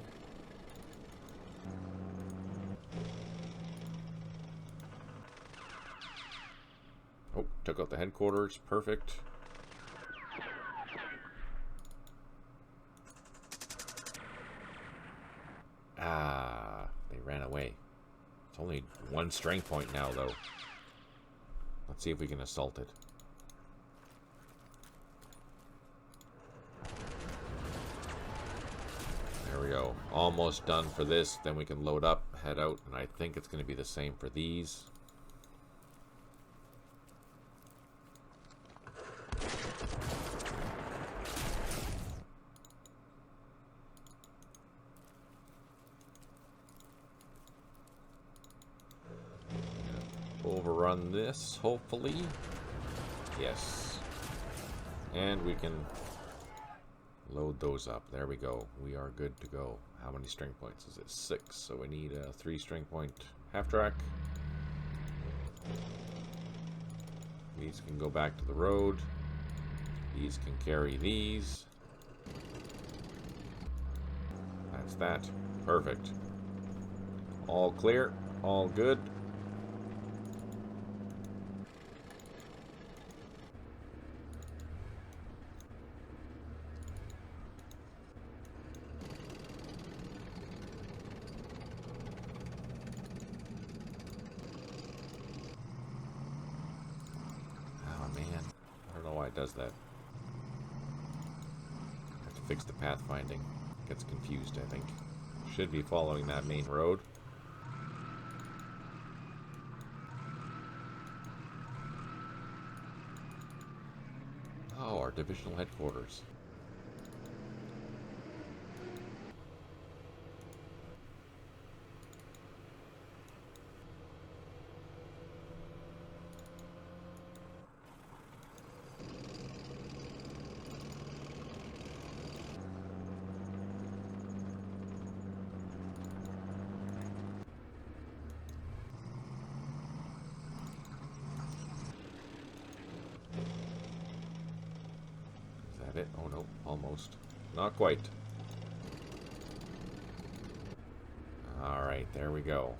Oh, took out the headquarters. Perfect. Ah, they ran away. It's only one strength point now, though. Let's see if we can assault it. There we go. Almost done for this. Then we can load up, head out, and I think it's going to be the same for these. Overrun this, hopefully. Yes. And we can load those up. There we go. We are good to go. How many string points is it? 6. So we need a 3 string point half track. These can go back to the road. These can carry these. That's that. Perfect. All clear. All good. Does that. I have to fix the pathfinding. Gets confused, I think. Should be following that main road. Oh, our divisional headquarters. It? Oh no, almost. Not quite. Alright, there we go.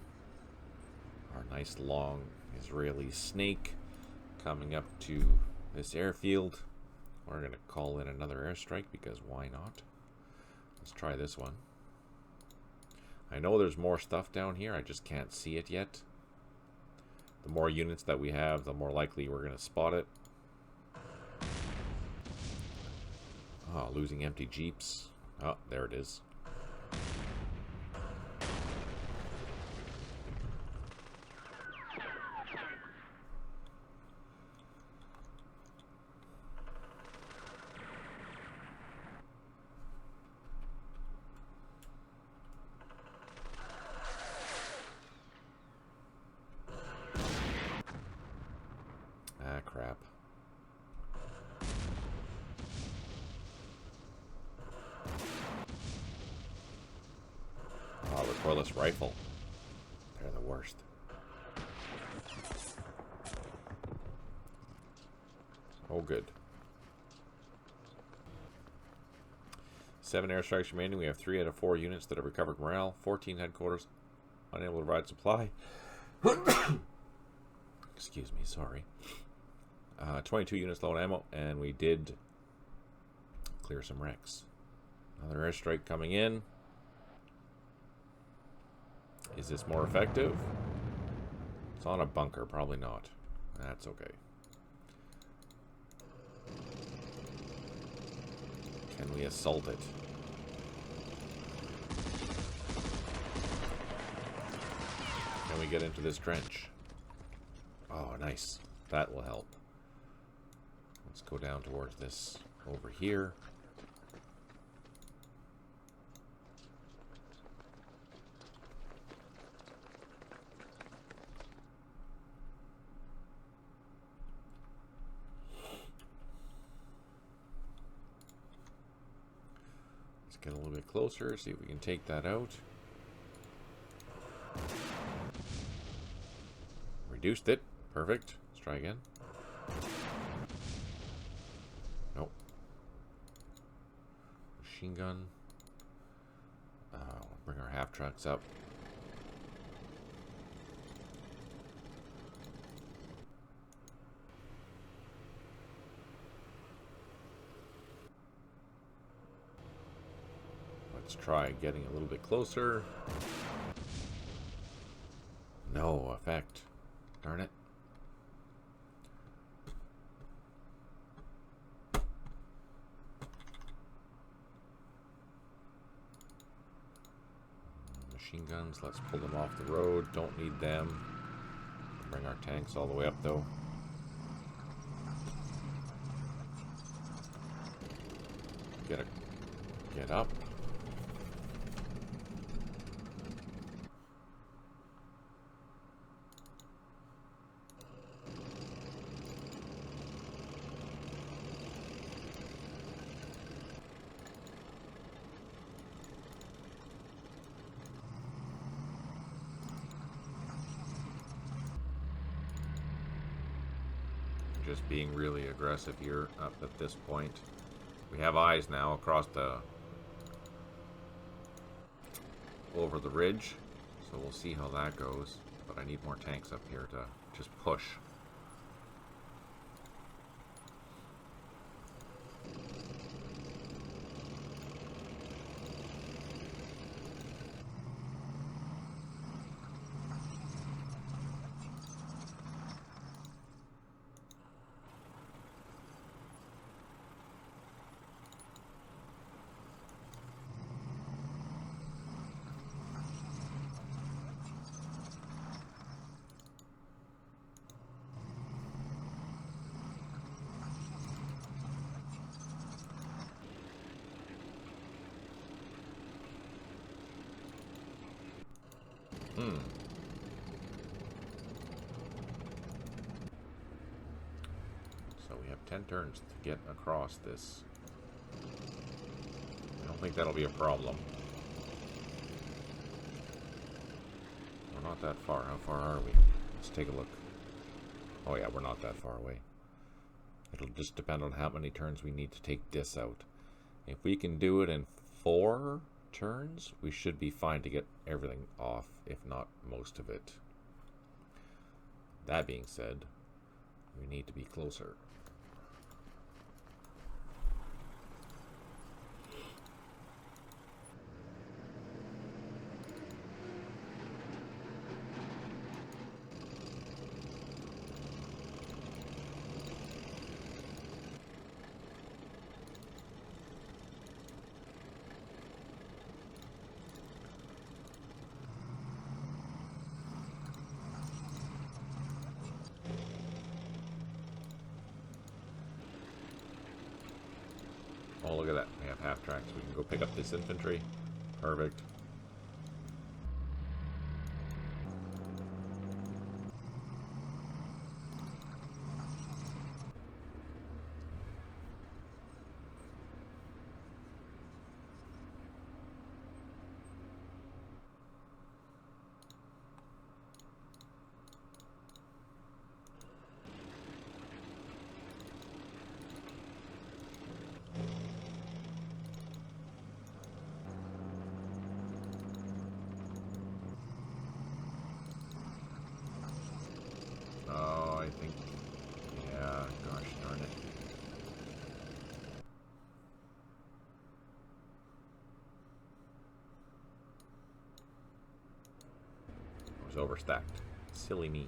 Our nice long Israeli snake coming up to this airfield. We're going to call in another airstrike because why not? Let's try this one. I know there's more stuff down here, I just can't see it yet. The more units that we have, the more likely we're going to spot it. Oh, losing empty jeeps. Oh, there it is. Ah, crap. Oh, recoilless rifle. They're the worst. Oh, good. 7 airstrikes remaining. We have 3 out of 4 units that have recovered morale. 14 headquarters unable to provide supply. Excuse me, sorry. 22 units low on ammo, and we did clear some wrecks. Another airstrike coming in. Is this more effective? It's on a bunker, probably not. That's okay. Can we assault it? Can we get into this trench? Oh, nice. That will help. Let's go down towards this over here. Let's get a little bit closer, see if we can take that out. Reduced it. Perfect. Let's try again. Nope. Machine gun. Bring our half trucks up. Let's try getting a little bit closer. No effect. Darn it. Machine guns, let's pull them off the road. Don't need them. Bring our tanks all the way up though. Get up. Just being really aggressive here up at this point. We have eyes now across over the ridge, so we'll see how that goes. But I need more tanks up here to just push. Hmm. So we have 10 turns to get across this. I don't think that'll be a problem. We're not that far. How far are we? Let's take a look. Oh yeah, we're not that far away. It'll just depend on how many turns we need to take this out. If we can do it in 4 turns, we should be fine to get everything off, if not most of it. That being said, we need to be closer. Oh, look at that. We have half tracks. We can go pick up this infantry. Perfect. Oh, I think... Yeah, gosh darn it. I was overstacked. Silly me.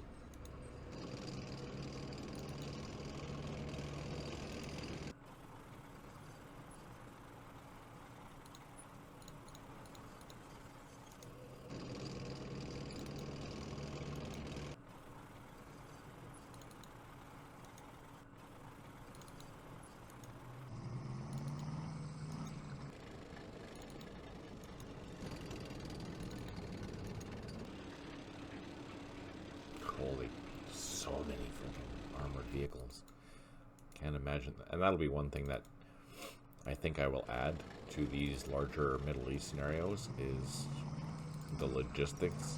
Holy, so many freaking armored vehicles. Can't imagine that. And that'll be one thing that I think I will add to these larger Middle East scenarios is the logistics.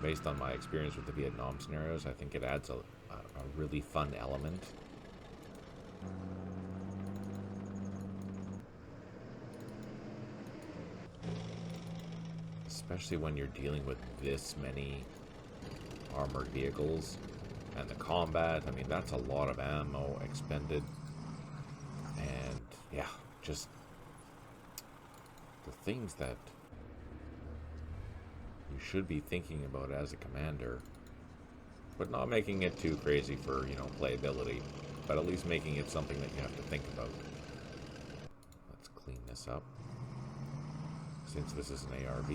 Based on my experience with the Vietnam scenarios, I think it adds a really fun element. Especially when you're dealing with this many armored vehicles and the combat. I mean, that's a lot of ammo expended. And yeah, just the things that you should be thinking about as a commander, but not making it too crazy for, you know, playability, but at least making it something that you have to think about. Let's clean this up, since this is an ARV.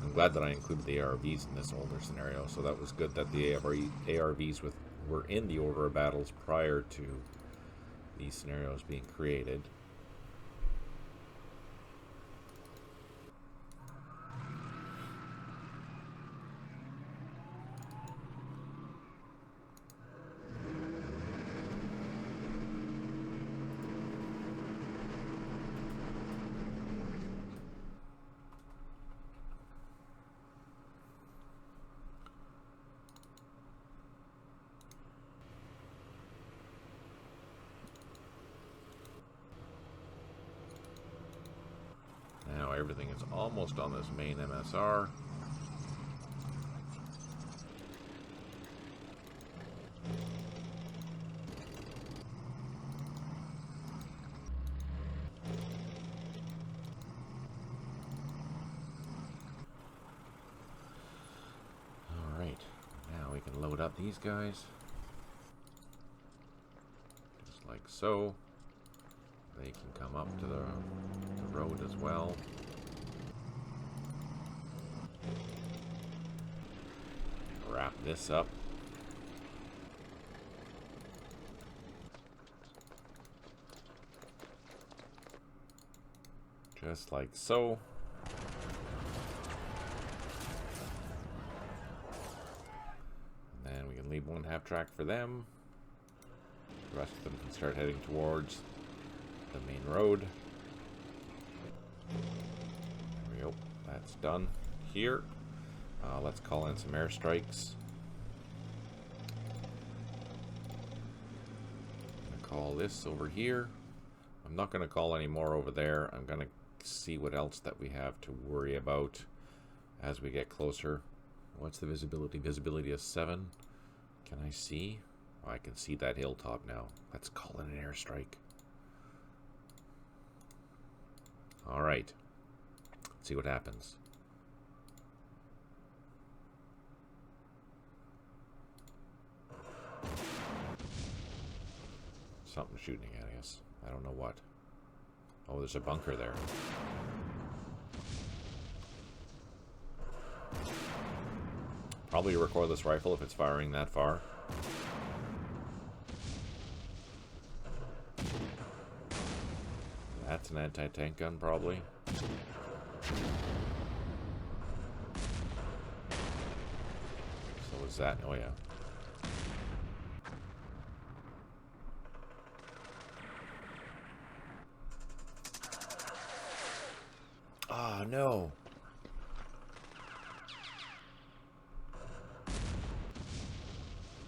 I'm glad that I included the ARVs in this older scenario, so that was good that the ARVs were in the order of battles prior to these scenarios being created. Now everything is almost on this main MSR. Alright, now we can load up these guys. Just like so. They can come up to the road as well. Wrap this up. Just like so. track for them. The rest of them can start heading towards the main road. There we go. That's done here. Let's call in some airstrikes. I'm going to call this over here. I'm not going to call any more over there. I'm going to see what else that we have to worry about as we get closer. What's the visibility? Visibility is 7. Can I see? Oh, I can see that hilltop now. Let's call in an airstrike. Alright. Let's see what happens. Something shooting at us. I don't know what. Oh, there's a bunker there. Probably a recoilless rifle if it's firing that far. That's an anti-tank gun, probably. So is that? Oh, yeah. Ah, no.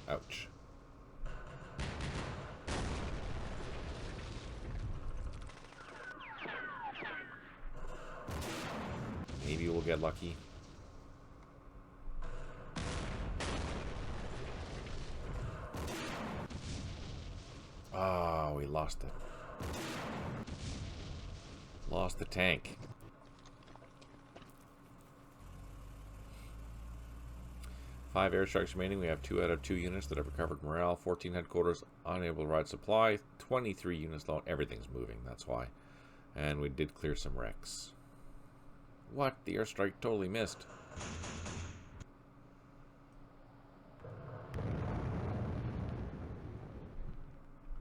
Ouch. Maybe we'll get lucky. Oh, we lost it. Lost the tank. Five airstrikes remaining. We have 2 out of 2 units that have recovered morale. 14 headquarters unable to ride supply. 23 units low. Everything's moving. That's why. And we did clear some wrecks. What? The airstrike totally missed.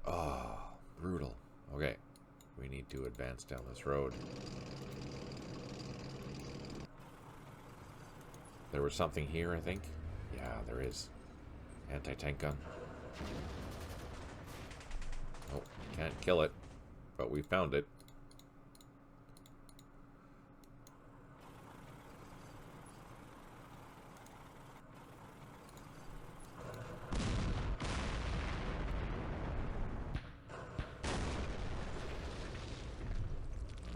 Oh, brutal. Okay. We need to advance down this road. There was something here, I think. Yeah, there is. Anti-tank gun. Oh, can't kill it. But we found it.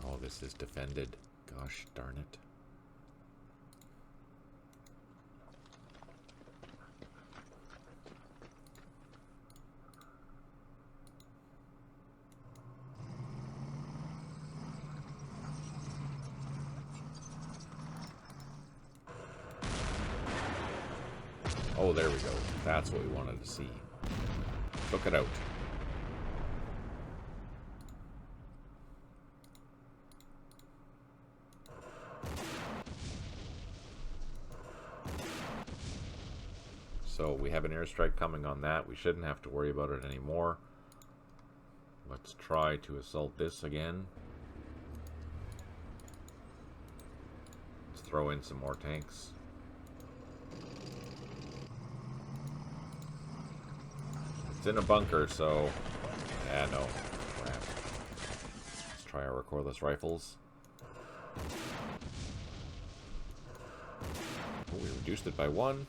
Oh, this is defended. Gosh darn it. Oh, there we go. That's what we wanted to see. Took it out. So we have an airstrike coming on that. We shouldn't have to worry about it anymore. Let's try to assault this again. Let's throw in some more tanks. It's in a bunker, so... yeah, no. Crap. Let's try our recoilless rifles. Oh, we reduced it by 1.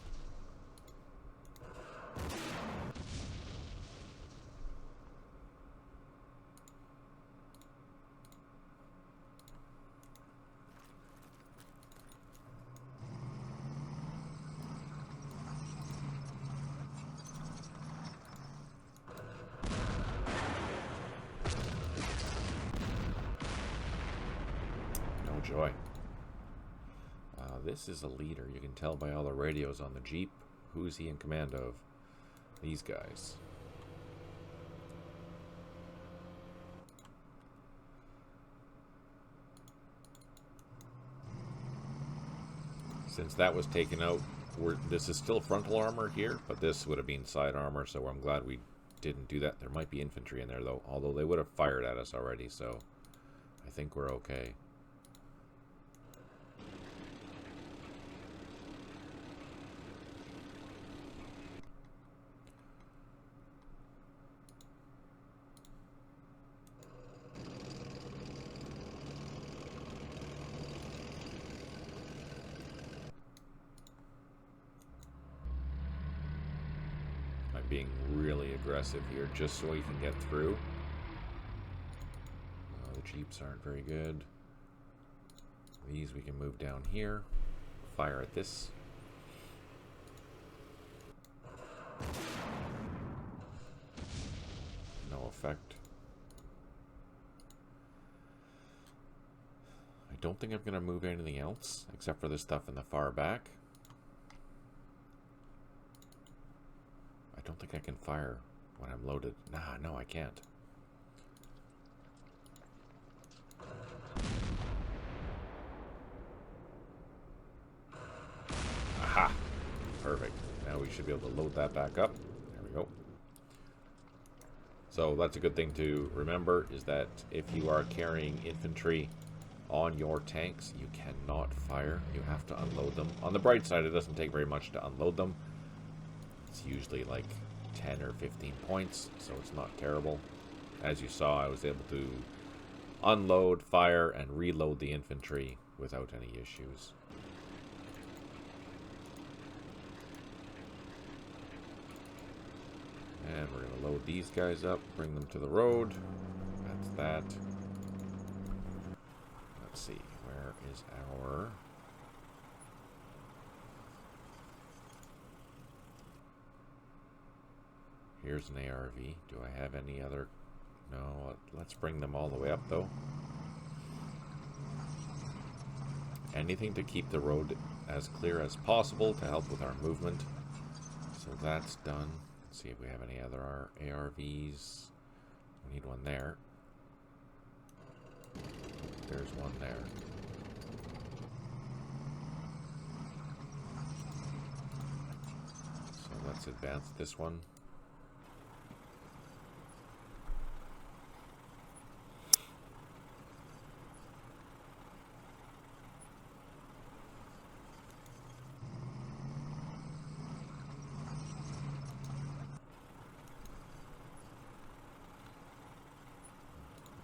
Joy. This is a leader. You can tell by all the radios on the Jeep. Who's he in command of? These guys. Since that was taken out, this is still frontal armor here, but this would have been side armor, so I'm glad we didn't do that. There might be infantry in there, though, although they would have fired at us already, so I think we're okay. being really aggressive here just so we can get through. The jeeps aren't very good. These we can move down here. Fire at this. No effect. I don't think I'm going to move anything else except for the stuff in the far back. I don't think I can fire when I'm loaded. Nah, no, I can't. Aha! Perfect. Now we should be able to load that back up. There we go. So that's a good thing to remember, is that if you are carrying infantry on your tanks, you cannot fire. You have to unload them. On the bright side, it doesn't take very much to unload them. It's usually like 10 or 15 points, so it's not terrible. As you saw, I was able to unload, fire, and reload the infantry without any issues. And we're going to load these guys up, bring them to the road. That's that. Let's see, where is our... Here's an ARV. Do I have any other? No, let's bring them all the way up though. Anything to keep the road as clear as possible to help with our movement. So that's done. Let's see if we have any other ARVs. We need one there. There's one there. So let's advance this one.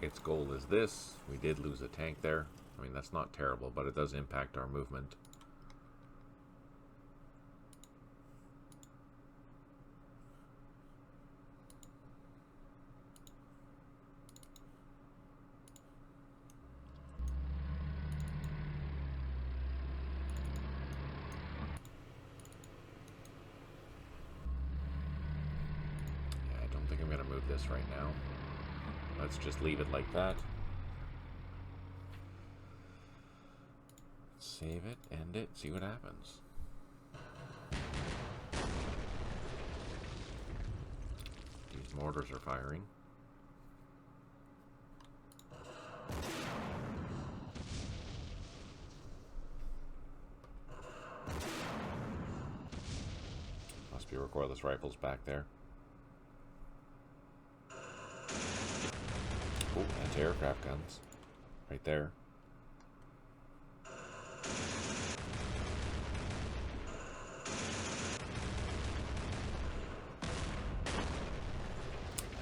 Its goal is this. We did lose a tank there. I mean, that's not terrible, but it does impact our movement. Yeah, I don't think I'm going to move this right now. Let's just leave it like that. Save it, end it, see what happens. These mortars are firing. Must be recoilless rifles back there. Oh, anti-aircraft guns. Right there.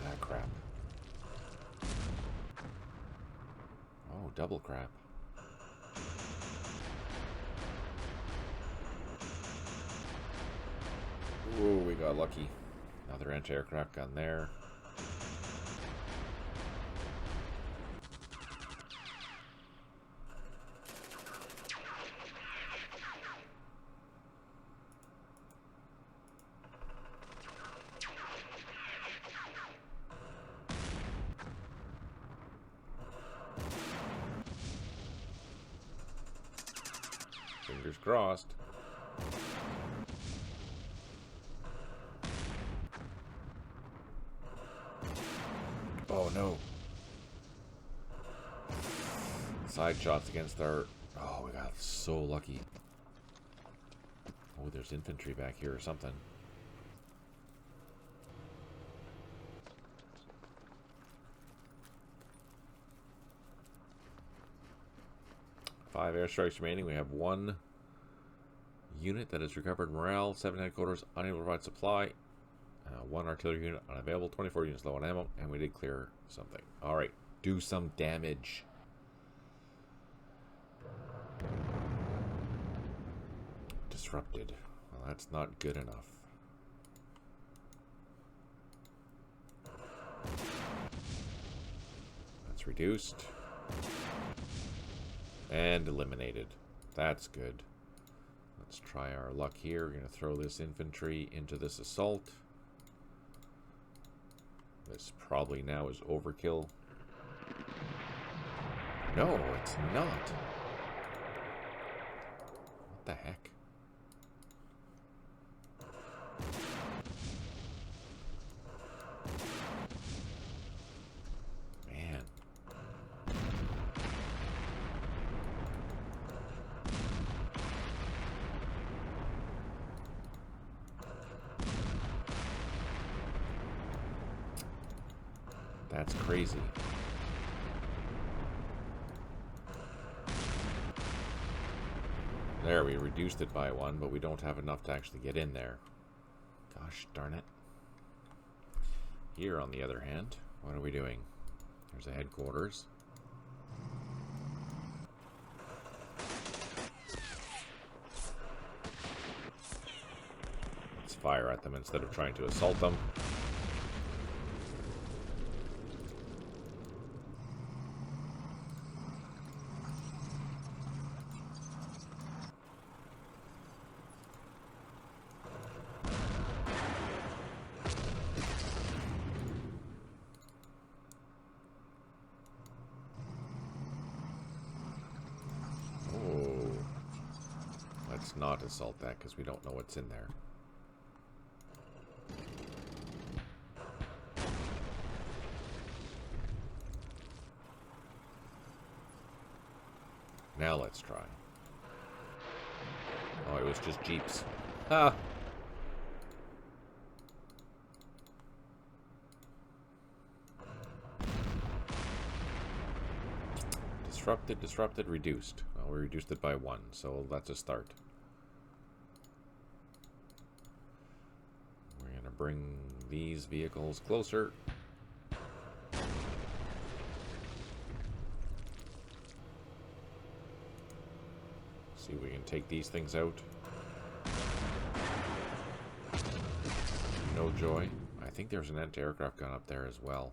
Ah, crap. Oh, double crap. Ooh, we got lucky. Another anti-aircraft gun there. Fingers crossed. Oh no. Side shots against our... Oh, we got so lucky. Oh, there's infantry back here or something. Five airstrikes remaining. We have one unit that has recovered morale, 7 headquarters unable to provide supply, 1 artillery unit unavailable, 24 units low on ammo, and we did clear something. Alright, do some damage. Disrupted. Well, that's not good enough. reduced. And eliminated. That's good. Let's try our luck here. We're going to throw this infantry into this assault. This probably now is overkill. No, it's not. What the heck? Man. That's crazy. There, we reduced it by 1, but we don't have enough to actually get in there. Gosh darn it. Here, on the other hand, what are we doing? There's a headquarters. Let's fire at them instead of trying to assault them. Let's not assault that because we don't know what's in there. Now let's try. Oh, it was just jeeps. Ah! Disrupted, reduced. Well, we reduced it by 1, so that's a start. We're going to bring these vehicles closer. See if we can take these things out. No joy. I think there's an anti-aircraft gun up there as well.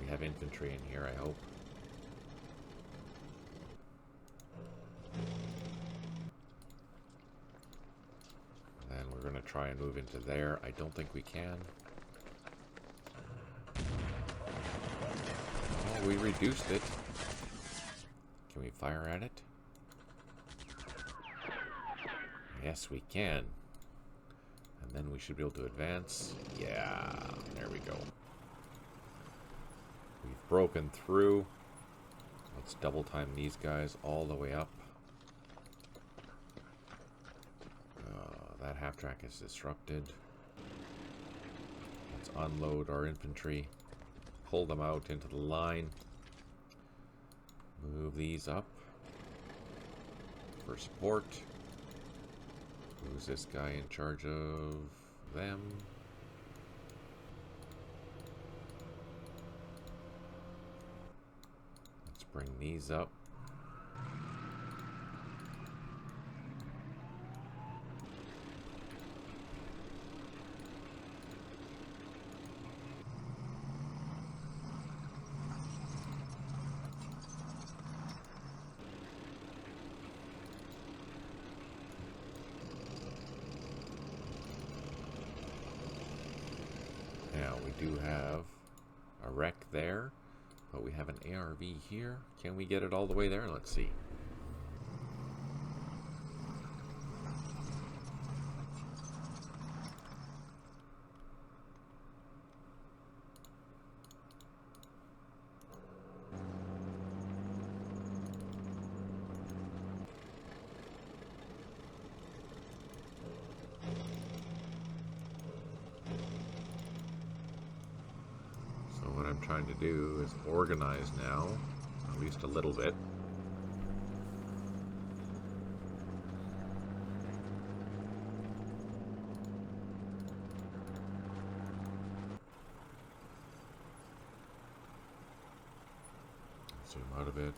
We have infantry in here, I hope. Then we're going to try and move into there. I don't think we can. Oh, we reduced it. Can we fire at it? Yes, we can. And then we should be able to advance. Yeah, there we go. We've broken through. Let's double time these guys all the way up. That half track is disrupted. Let's unload our infantry. Pull them out into the line. Move these up for support. Who's this guy in charge of them? Let's bring these up. Now, we do have a wreck there, but we have an ARV here. Can we get it all the way there? Let's see. What I'm trying to do is organize now, at least a little bit. Zoom out a bit.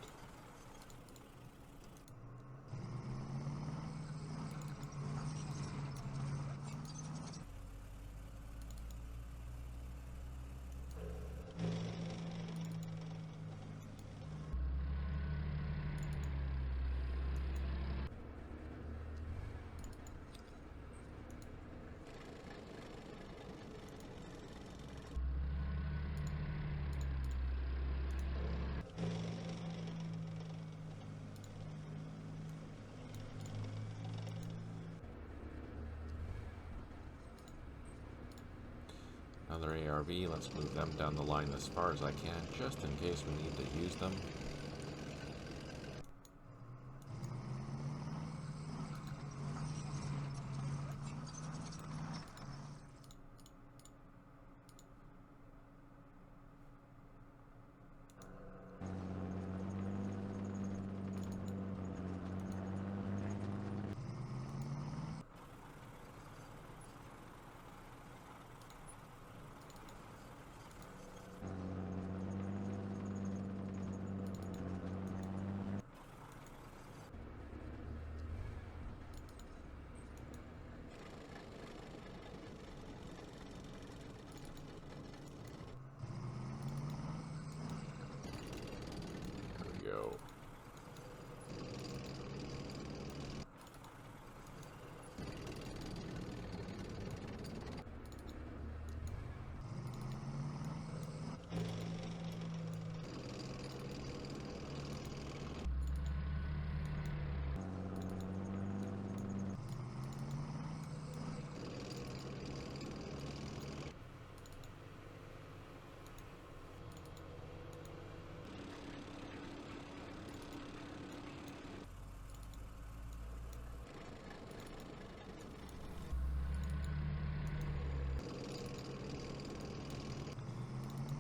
another ARV. Let's move them down the line as far as I can, just in case we need to use them. Go.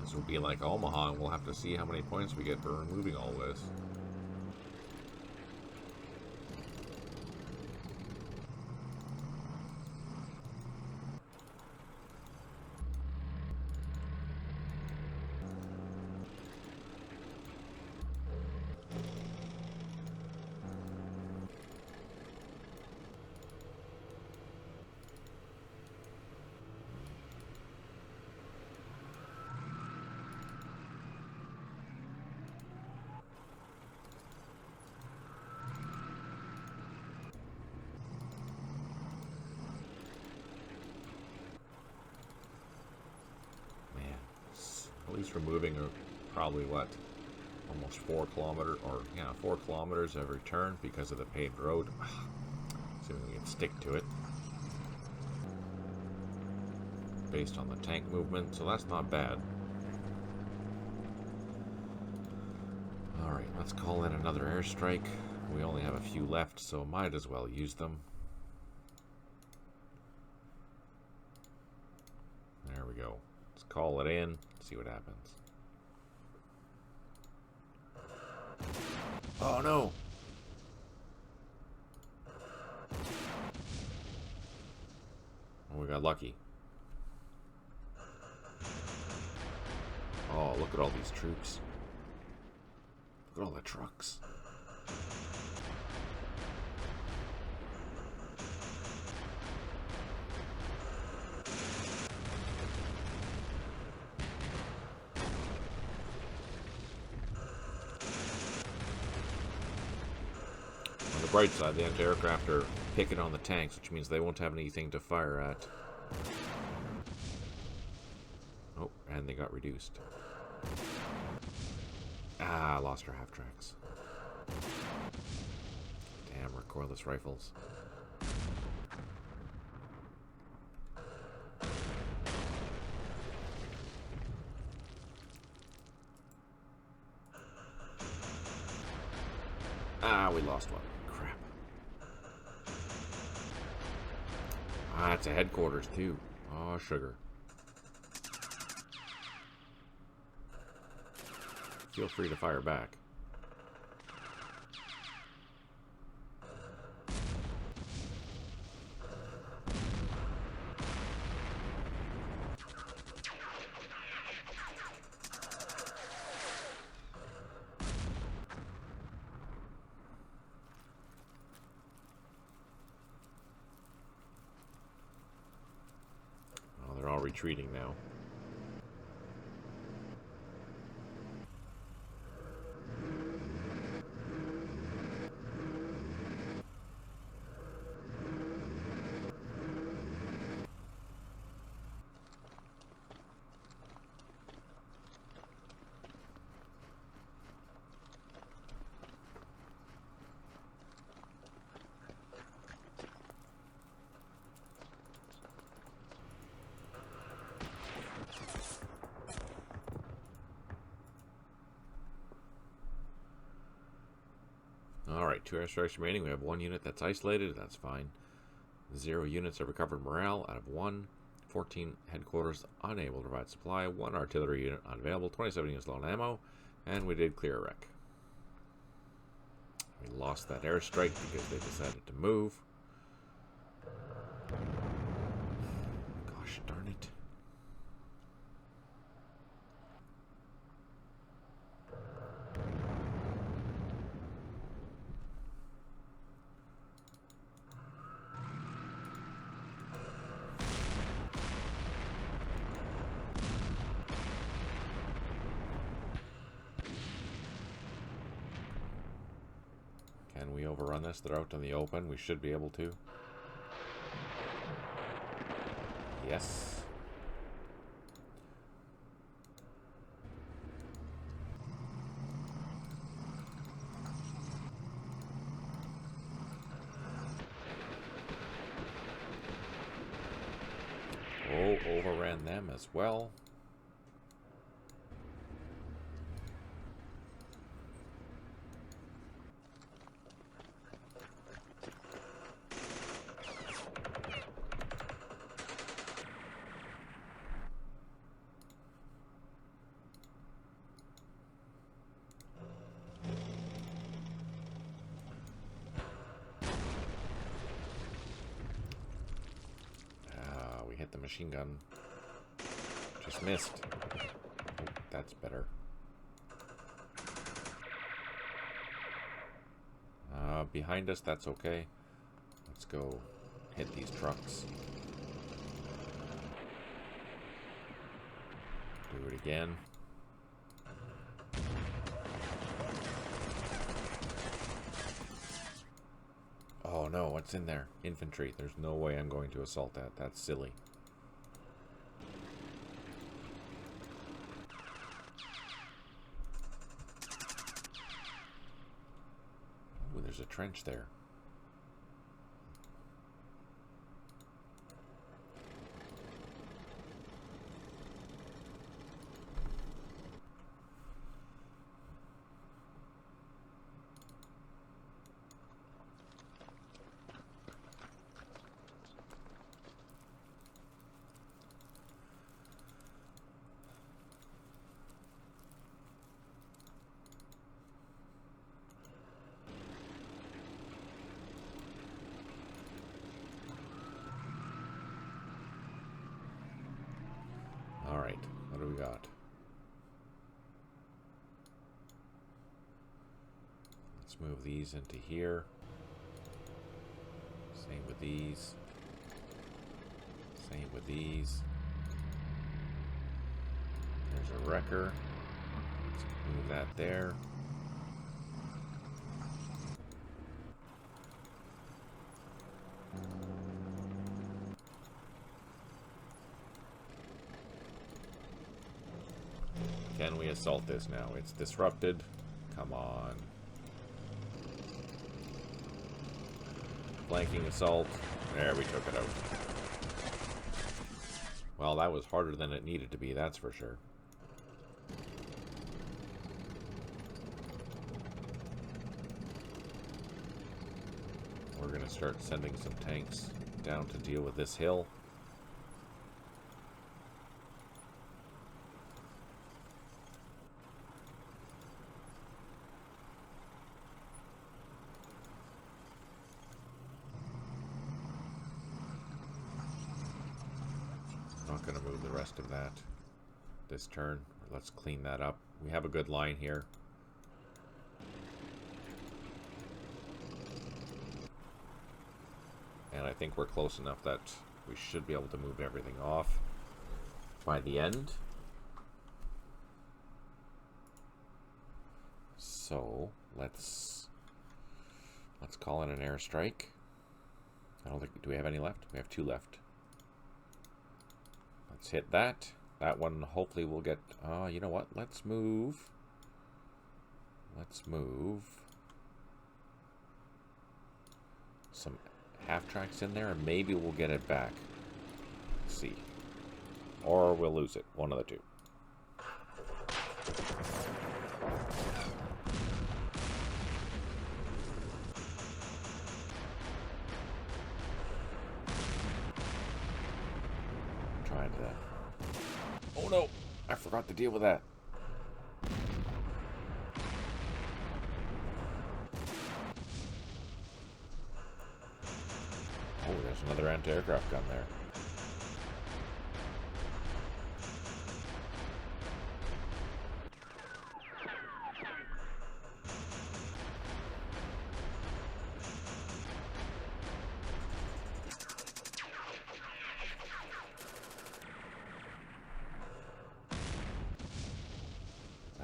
This will be like Omaha, and we'll have to see how many points we get for removing all this. At least removing probably what, almost 4 kilometers, or yeah, 4 kilometers every turn because of the paved road. Assuming we can stick to it based on the tank movement, so that's not bad. Alright, let's call in another airstrike. We only have a few left, so might as well use them. There we go. Let's call it in, see what happens. Oh no! Oh, we got lucky. Oh, look at all these troops. Look at all the trucks. On the bright side, the anti-aircraft are picking on the tanks, which means they won't have anything to fire at. Oh, and they got reduced. Ah, lost our half-tracks. Damn, recoilless rifles. Ah, we lost one. Crap. Ah, it's a headquarters, too. Oh, sugar. Feel free to fire back. Oh, they're all retreating now. Alright, 2 airstrikes remaining. We have 1 unit that's isolated. That's fine. 0 units have recovered morale out of 1. 14 headquarters unable to provide supply. 1 artillery unit unavailable. 27 units low on ammo. And we did clear a wreck. We lost that airstrike because they decided to move. Gosh darn it. Can we overrun this? They're out in the open. We should be able to. Yes. Oh, overran them as well. Hit the machine gun. Just missed. Oh, that's better. Behind us, that's okay. Let's go hit these trucks. Do it again. Oh no, what's in there? Infantry. There's no way I'm going to assault that. That's silly. Oh, there's a trench there. Alright, what do we got? Let's move these into here. Same with these. Same with these. There's a wrecker. Let's move that there. Can we assault this now? It's disrupted. Come on. Flanking assault. There, we took it out. Well, that was harder than it needed to be, that's for sure. We're going to start sending some tanks down to deal with this hill. Not going to move the rest of that this turn. Let's clean that up. We have a good line here. And I think we're close enough that we should be able to move everything off by the end. So let's call in an airstrike. I don't think, do we have any left? We have 2 left. Let's hit that. That one hopefully will get, you know what? Let's move some half tracks in there and maybe we'll get it back. Let's see. Or we'll lose it. One of the two. kind of... Oh no! I forgot to deal with that. Oh, there's another anti-aircraft gun there.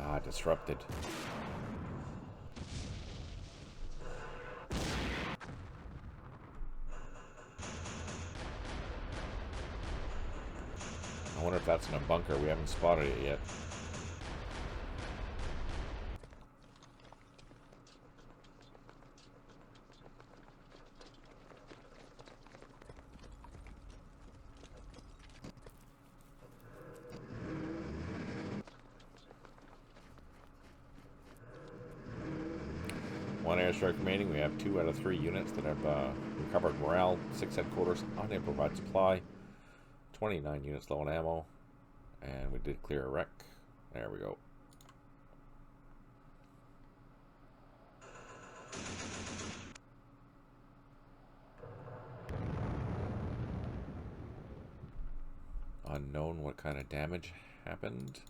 Ah, disrupted. I wonder if that's in a bunker. We haven't spotted it yet. One airstrike remaining. We have 2 out of 3 units that have recovered morale. 6 headquarters unable to provide supply. 29 units low on ammo. And we did clear a wreck. There we go. Unknown what kind of damage happened.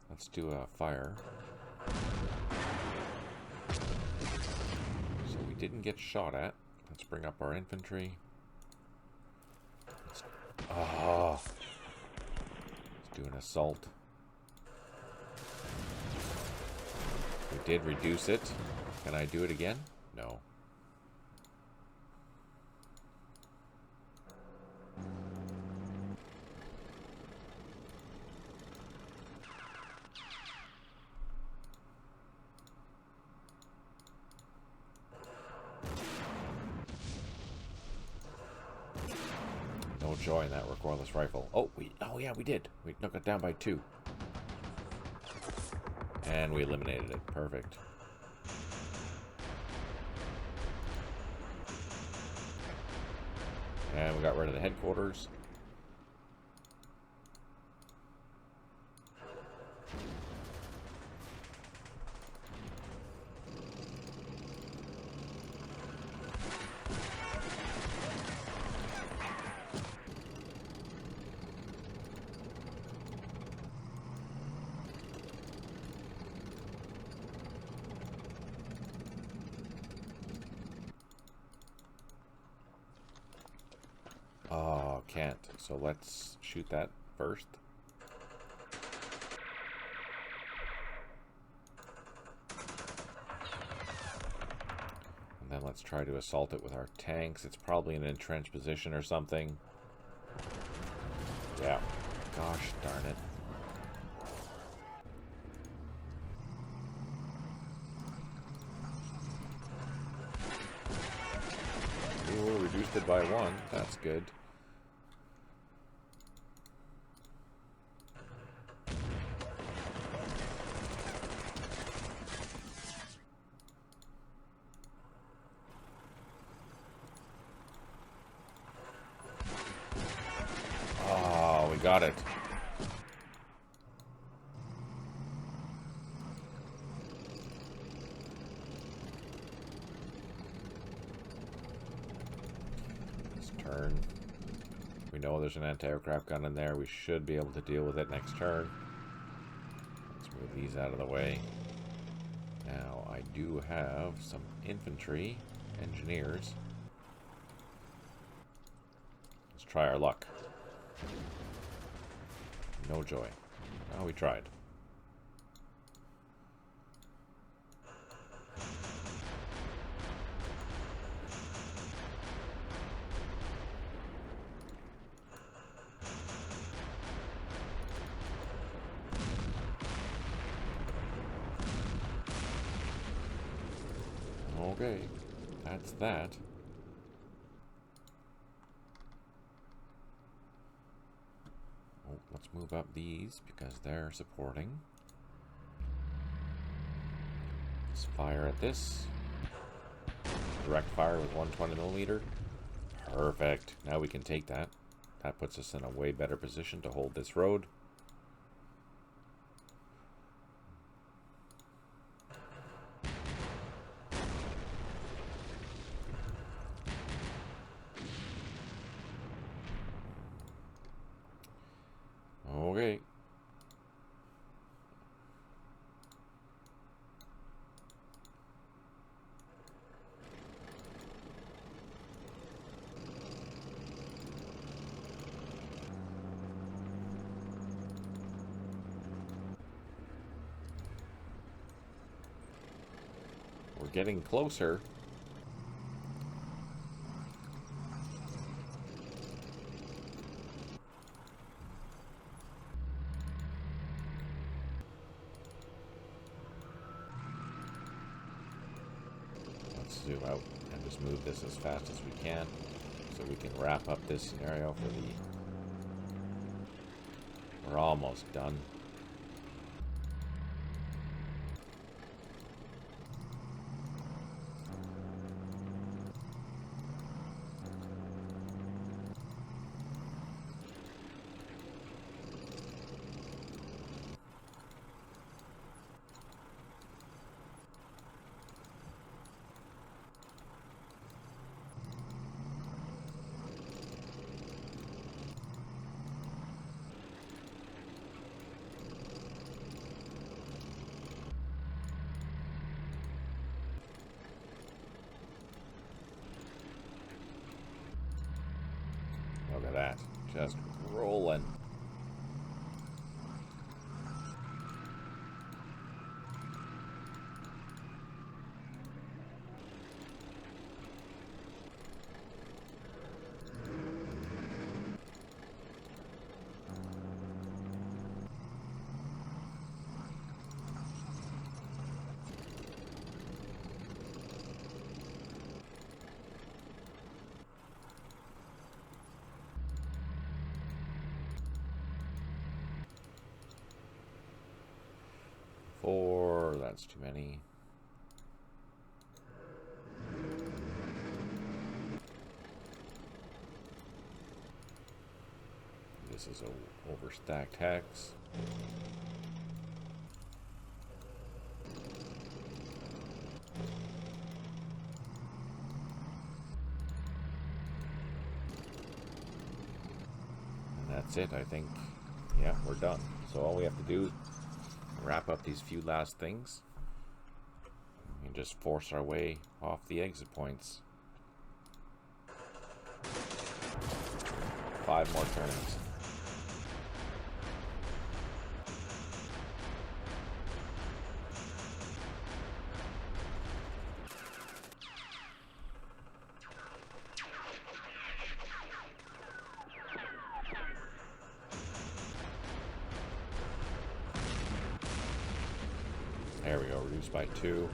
Let's do a fire. So we didn't get shot at. Let's bring up our infantry. Let's do an assault. We did reduce it. Can I do it again? No. No joy in that recoilless rifle. Oh yeah, we did. We took it down by 2. And we eliminated it. Perfect. And we got rid of the headquarters. Oh, can't. So let's shoot that first. And then let's try to assault it with our tanks. It's probably in an entrenched position or something. Yeah. Gosh darn it. Ooh, reduced it by 1. That's good. Oh, we got it. Turn. We know there's an anti-aircraft gun in there. We should be able to deal with it next turn. Let's move these out of the way. Now, I do have some infantry, engineers. Let's try our luck. No joy. Oh, we tried. Okay, that's that. Oh, let's move up these because they're supporting. Let's fire at this. Direct fire with 120mm. Perfect. Now we can take that. That puts us in a way better position to hold this road. Okay. We're getting closer. Let's zoom out and just move this as fast as we can so we can wrap up this scenario for the... We're almost done. Look at that. Just rolling. Four, that's too many. This is a overstacked hex. And that's it, I think. Yeah, we're done. So all we have to do, wrap up these few last things and just force our way off the exit points. 5 more turns. There we go, reduced by 2.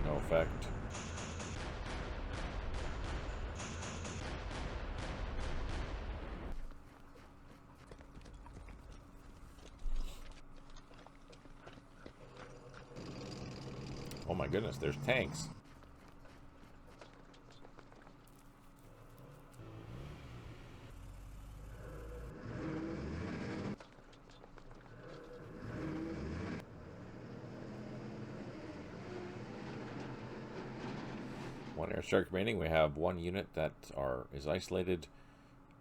No effect. Oh my goodness, there's tanks. One airstrike remaining. We have 1 unit that is isolated.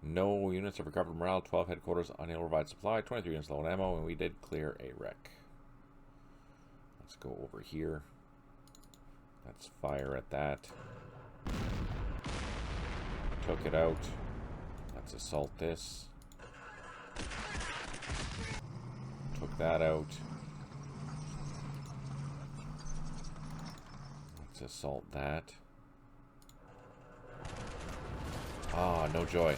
No units have recovered morale. 12 headquarters unable to provide supply. 23 units low on ammo, and we did clear a wreck. Let's go over here. Let's fire at that. Took it out. Let's assault this. Took that out. Let's assault that. Ah, no joy.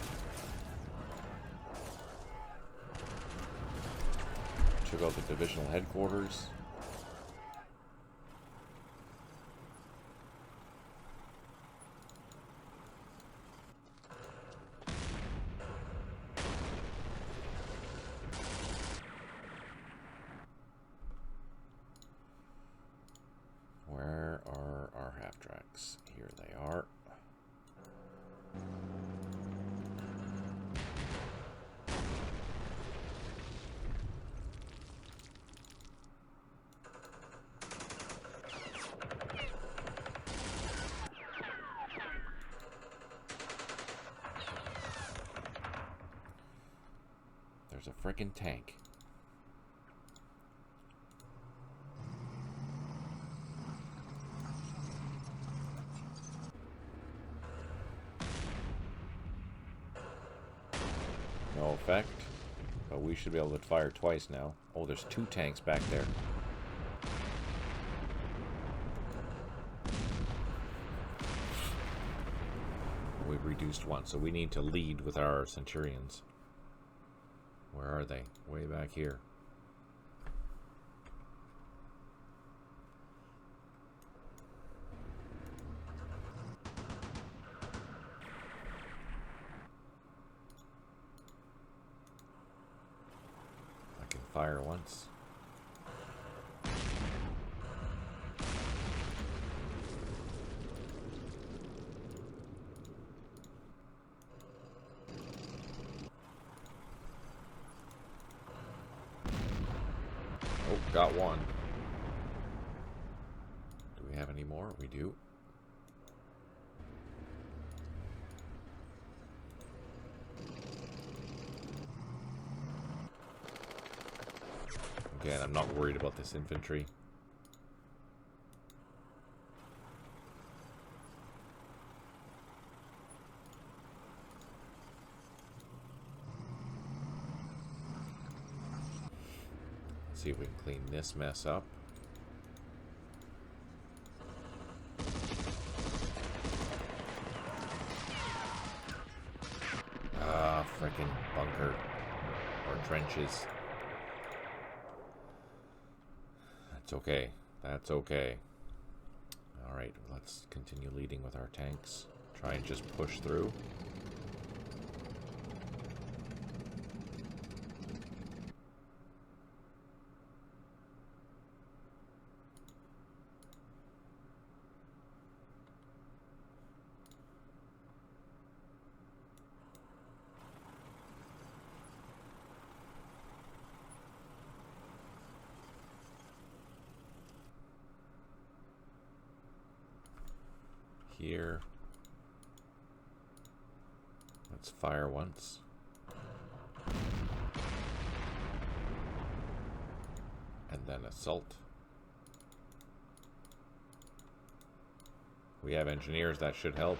Took out the divisional headquarters. Where are our half tracks? Here they are. a frickin' tank. No effect. But we should be able to fire twice now. Oh, there's 2 tanks back there. We've reduced 1, so we need to lead with our Centurions. Where are they? Way back here. I can fire once. Oh, got one. Do we have any more? We do. Again, I'm not worried about this infantry. See if we can clean this mess up. Ah, frickin' bunker. Or trenches. That's okay. That's okay. Alright, let's continue leading with our tanks. Try and just push through. Here. Let's fire once. And then assault. We have engineers, that should help.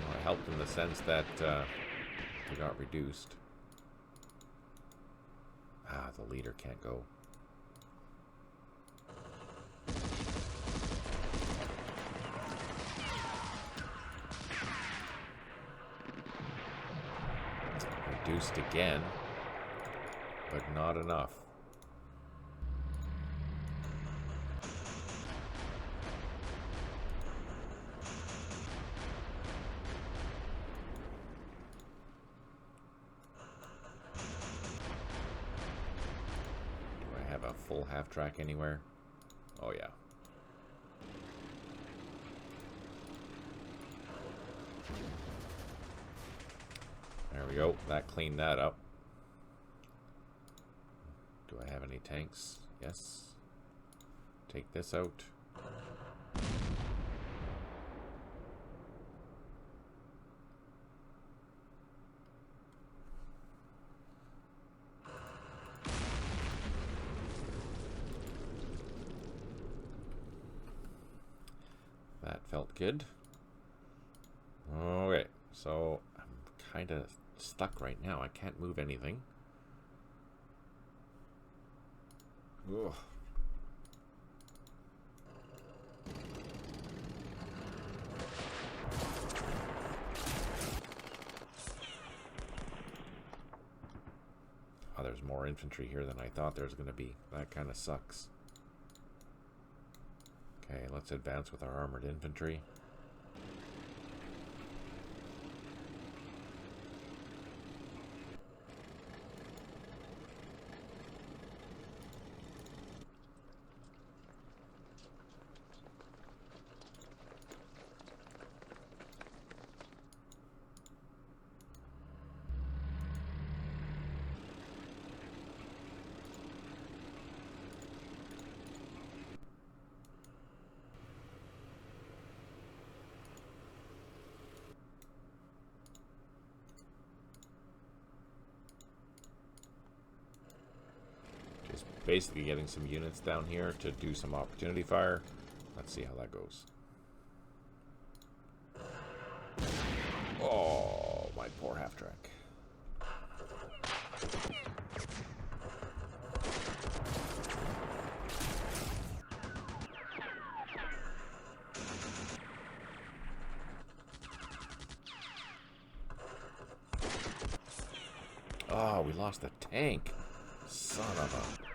Well, it helped in the sense that we got reduced. Ah, the leader can't go. Reduced again, but not enough. Do I have a full half track anywhere? Oh yeah. There we go. That cleaned that up. Do I have any tanks? Yes. Take this out. That felt good. Okay, so I'm kind of stuck right now. I can't move anything. Ugh. Oh, there's more infantry here than I thought there was going to be. That kind of sucks. Okay, let's advance with our armored infantry. Just basically getting some units down here to do some opportunity fire. Let's see how that goes. Oh, my poor half-track. Oh, we lost the tank. Son of a...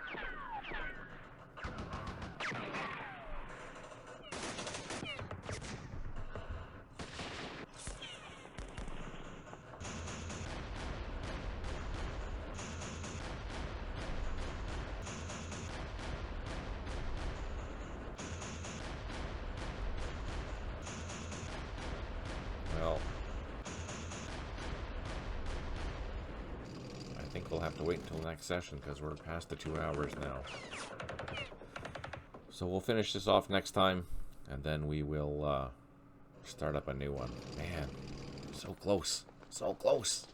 Well, I think we'll have to wait until next session because we're past the 2 hours now. So we'll finish this off next time, and then we will start up a new one. Man, so close. So close.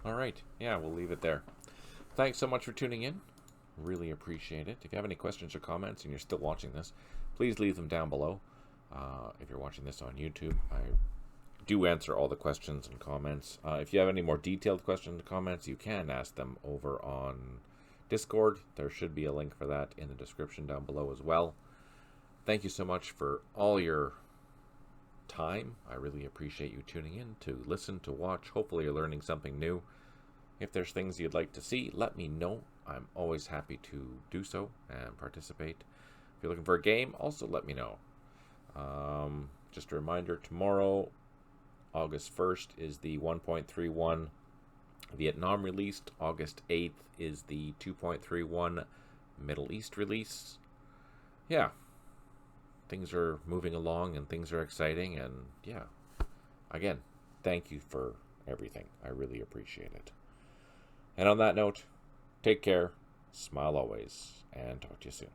Alright, yeah, we'll leave it there. Thanks so much for tuning in. Really appreciate it. If you have any questions or comments and you're still watching this, please leave them down below. If you're watching this on YouTube, I do answer all the questions and comments. If you have any more detailed questions and comments, you can ask them over on Discord. There should be a link for that in the description down below as well. Thank you so much for all your time. I really appreciate you tuning in to listen, to watch. Hopefully you're learning something new. If there's things you'd like to see, let me know. I'm always happy to do so and participate. If you're looking for a game, also let me know. Just a reminder, tomorrow, August 1st, is the 1.31 Vietnam release. August 8th is the 2.31 Middle East release. Yeah, things are moving along and things are exciting, and yeah, again, thank you for everything. I really appreciate it. And on that note, take care, smile always, and talk to you soon.